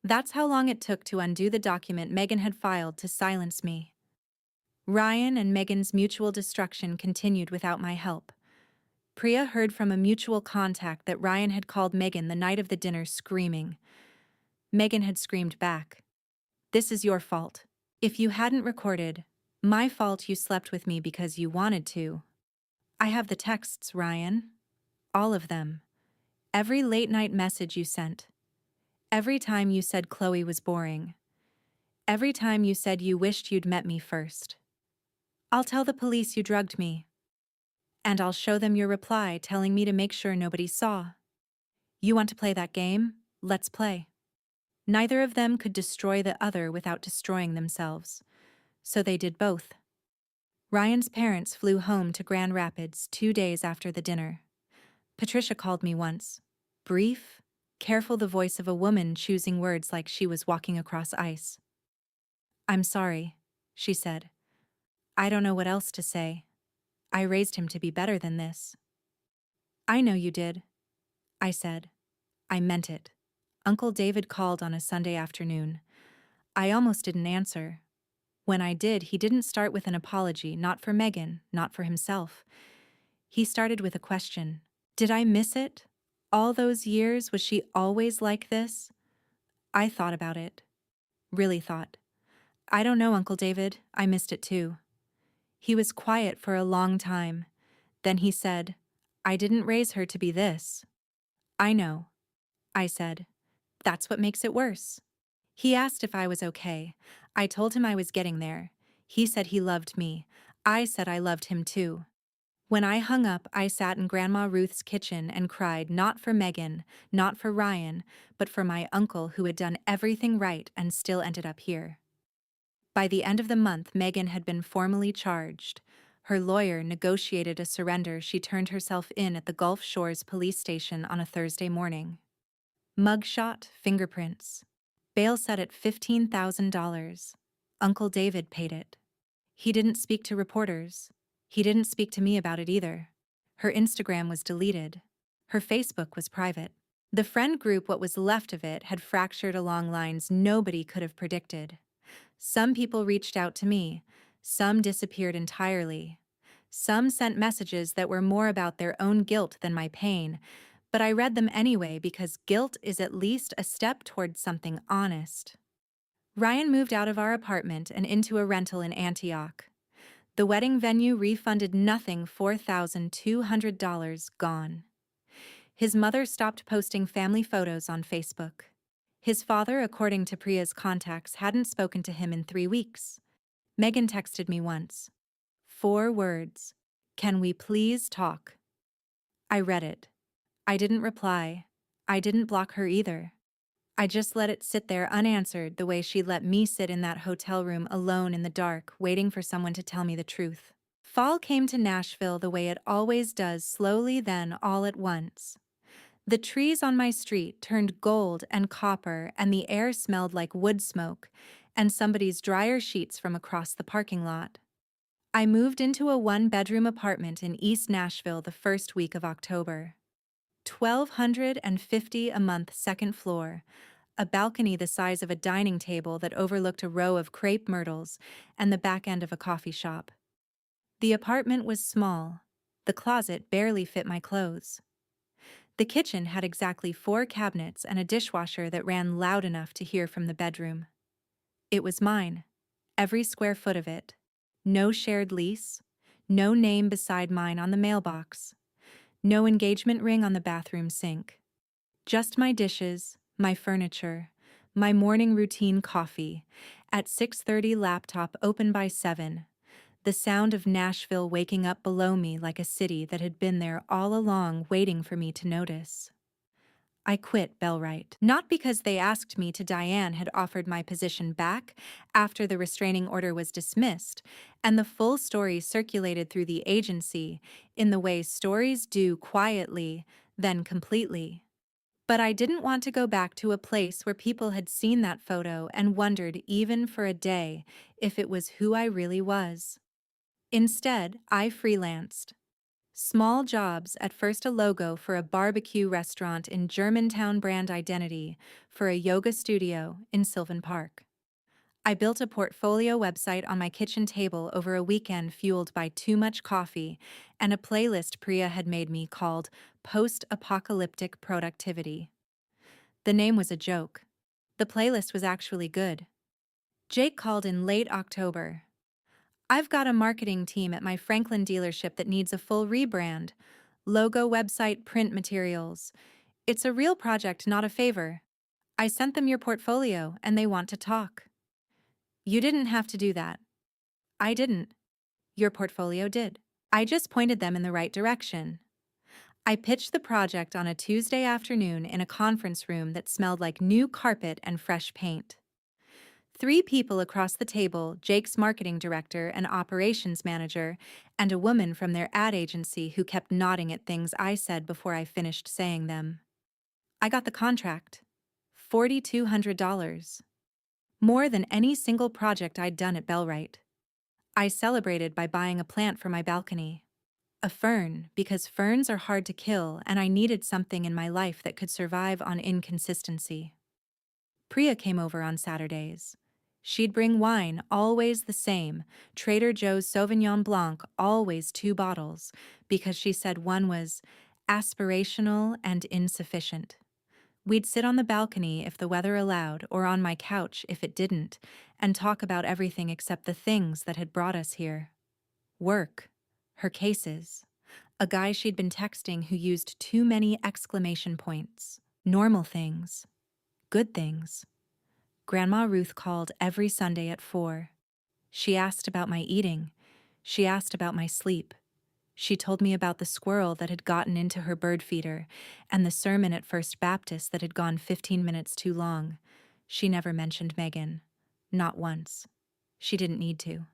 Speaker 1: That's how long it took to undo the document Megan had filed to silence me. Ryan and Megan's mutual destruction continued without my help. Priya heard from a mutual contact that Ryan had called Megan the night of the dinner screaming. Megan had screamed back. This is your fault. If you hadn't recorded, my fault. You slept with me because you wanted to. I have the texts, Ryan. All of them. Every late-night message you sent. Every time you said Chloe was boring. Every time you said you wished you'd met me first. I'll tell the police you drugged me. And I'll show them your reply telling me to make sure nobody saw. You want to play that game? Let's play. Neither of them could destroy the other without destroying themselves. So they did both. Ryan's parents flew home to Grand Rapids 2 days after the dinner. Patricia called me once. Brief, careful, the voice of a woman choosing words like she was walking across ice. I'm sorry, she said. I don't know what else to say. I raised him to be better than this. I know you did, I said. I meant it. Uncle David called on a Sunday afternoon. I almost didn't answer. When I did, he didn't start with an apology, not for Megan, not for himself. He started with a question. Did I miss it? All those years, was she always like this? I thought about it. Really thought. I don't know, Uncle David, I missed it too. He was quiet for a long time. Then he said, I didn't raise her to be this. I know, I said. That's what makes it worse. He asked if I was okay. I told him I was getting there. He said he loved me. I said I loved him too. When I hung up, I sat in Grandma Ruth's kitchen and cried, not for Megan, not for Ryan, but for my uncle who had done everything right and still ended up here. By the end of the month, Megan had been formally charged. Her lawyer negotiated a surrender. She turned herself in at the Gulf Shores police station on a Thursday morning. Mugshot, fingerprints. Bail set at $15,000. Uncle David paid it. He didn't speak to reporters. He didn't speak to me about it either. Her Instagram was deleted. Her Facebook was private. The friend group, what was left of it, had fractured along lines nobody could have predicted. Some people reached out to me. Some disappeared entirely. Some sent messages that were more about their own guilt than my pain, but I read them anyway because guilt is at least a step towards something honest. Ryan moved out of our apartment and into a rental in Antioch. The wedding venue refunded nothing, $4,200 gone. His mother stopped posting family photos on Facebook. His father, according to Priya's contacts, hadn't spoken to him in 3 weeks. Megan texted me once. 4 words. Can we please talk? I read it. I didn't reply. I didn't block her either. I just let it sit there unanswered the way she let me sit in that hotel room alone in the dark, waiting for someone to tell me the truth. Fall came to Nashville the way it always does, slowly then all at once. The trees on my street turned gold and copper, and the air smelled like wood smoke and somebody's dryer sheets from across the parking lot. I moved into a 1-bedroom apartment in East Nashville the first week of October. $1,250 a month, second floor, a balcony the size of a dining table that overlooked a row of crepe myrtles and the back end of a coffee shop. The apartment was small. The closet barely fit my clothes. The kitchen had exactly 4 cabinets and a dishwasher that ran loud enough to hear from the bedroom. It was mine, every square foot of it. No shared lease, no name beside mine on the mailbox, no engagement ring on the bathroom sink. Just my dishes, my furniture, my morning routine coffee, at 6:30 laptop open by 7, the sound of Nashville waking up below me like a city that had been there all along waiting for me to notice. I quit Bellwright. Not because they asked me to. Diane had offered my position back after the restraining order was dismissed, and the full story circulated through the agency in the way stories do, quietly, then completely. But I didn't want to go back to a place where people had seen that photo and wondered, even for a day, if it was who I really was. Instead, I freelanced. Small jobs, at first a logo for a barbecue restaurant in Germantown, brand identity for a yoga studio in Sylvan Park. I built a portfolio website on my kitchen table over a weekend fueled by too much coffee and a playlist Priya had made me called Post-Apocalyptic Productivity. The name was a joke. The playlist was actually good. Jake called in late October. I've got a marketing team at my Franklin dealership that needs a full rebrand. Logo, website, print materials. It's a real project, not a favor. I sent them your portfolio and they want to talk. You didn't have to do that. I didn't. Your portfolio did. I just pointed them in the right direction. I pitched the project on a Tuesday afternoon in a conference room that smelled like new carpet and fresh paint. 3 people across the table, Jake's marketing director and operations manager, and a woman from their ad agency who kept nodding at things I said before I finished saying them. I got the contract. $4,200. More than any single project I'd done at Bellwright. I celebrated by buying a plant for my balcony. A fern, because ferns are hard to kill and I needed something in my life that could survive on inconsistency. Priya came over on Saturdays. She'd bring wine, always the same, Trader Joe's Sauvignon Blanc, always 2 bottles, because she said one was aspirational and insufficient. We'd sit on the balcony if the weather allowed, or on my couch if it didn't, and talk about everything except the things that had brought us here. Work, her cases, a guy she'd been texting who used too many exclamation points, normal things, good things. Grandma Ruth called every Sunday at 4. She asked about my eating. She asked about my sleep. She told me about the squirrel that had gotten into her bird feeder and the sermon at First Baptist that had gone 15 minutes too long. She never mentioned Megan. Not once. She didn't need to.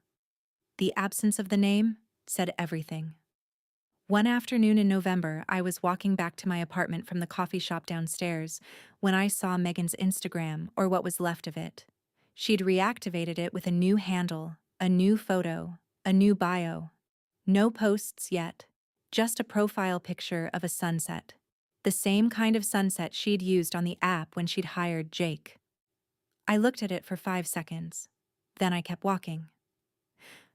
Speaker 1: The absence of the name said everything. One afternoon in November, I was walking back to my apartment from the coffee shop downstairs when I saw Megan's Instagram, or what was left of it. She'd reactivated it with a new handle, a new photo, a new bio. No posts yet, just a profile picture of a sunset. The same kind of sunset she'd used on the app when she'd hired Jake. I looked at it for 5 seconds. Then I kept walking.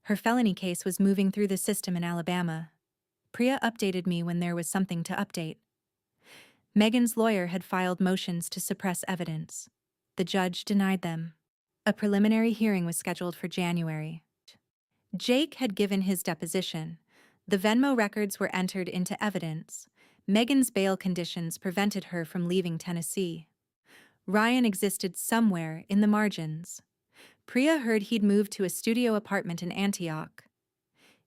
Speaker 1: Her felony case was moving through the system in Alabama. Priya updated me when there was something to update. Megan's lawyer had filed motions to suppress evidence. The judge denied them. A preliminary hearing was scheduled for January. Jake had given his deposition. The Venmo records were entered into evidence. Megan's bail conditions prevented her from leaving Tennessee. Ryan existed somewhere in the margins. Priya heard he'd moved to a studio apartment in Antioch.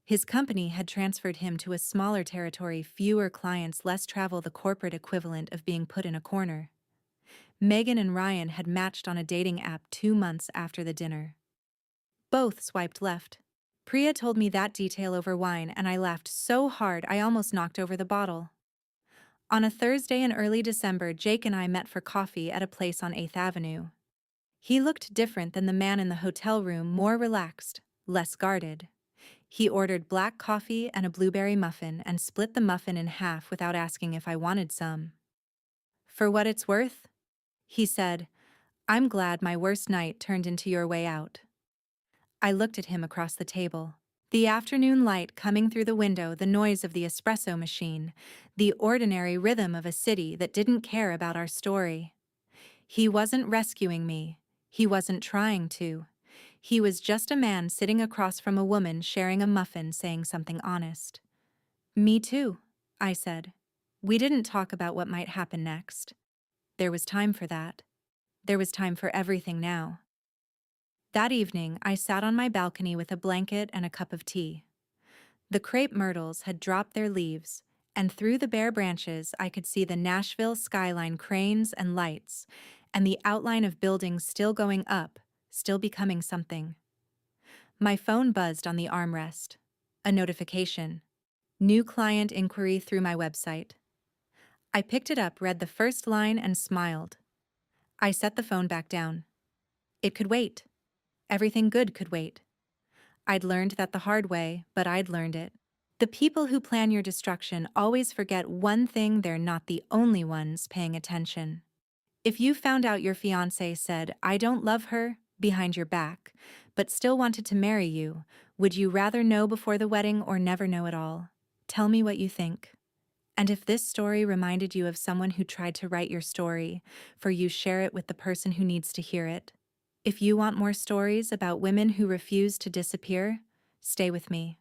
Speaker 1: His company had transferred him to a smaller territory, fewer clients, less travel, the corporate equivalent of being put in a corner. Megan and Ryan had matched on a dating app 2 months after the dinner. Both swiped left. Priya told me that detail over wine, and I laughed so hard I almost knocked over the bottle. On a Thursday in early December, Jake and I met for coffee at a place on 8th Avenue. He looked different than the man in the hotel room, more relaxed, less guarded. He ordered black coffee and a blueberry muffin and split the muffin in half without asking if I wanted some. "For what it's worth," he said, "I'm glad my worst night turned into your way out." I looked at him across the table. The afternoon light coming through the window, the noise of the espresso machine, the ordinary rhythm of a city that didn't care about our story. He wasn't rescuing me. He wasn't trying to. He was just a man sitting across from a woman sharing a muffin, saying something honest. "Me too," I said. We didn't talk about what might happen next. There was time for that. There was time for everything now. That evening, I sat on my balcony with a blanket and a cup of tea. The crepe myrtles had dropped their leaves, and through the bare branches I could see the Nashville skyline, cranes and lights, and the outline of buildings still going up, still becoming something. My phone buzzed on the armrest. A notification. New client inquiry through my website. I picked it up, read the first line, and smiled. I set the phone back down. It could wait. Everything good could wait. I'd learned that the hard way, but I'd learned it. The people who plan your destruction always forget one thing: they're not the only ones paying attention. If you found out your fiancé said, "I don't love her," behind your back, but still wanted to marry you, would you rather know before the wedding or never know at all? Tell me what you think. And if this story reminded you of someone who tried to write your story, for you share it with the person who needs to hear it. If you want more stories about women who refuse to disappear, stay with me.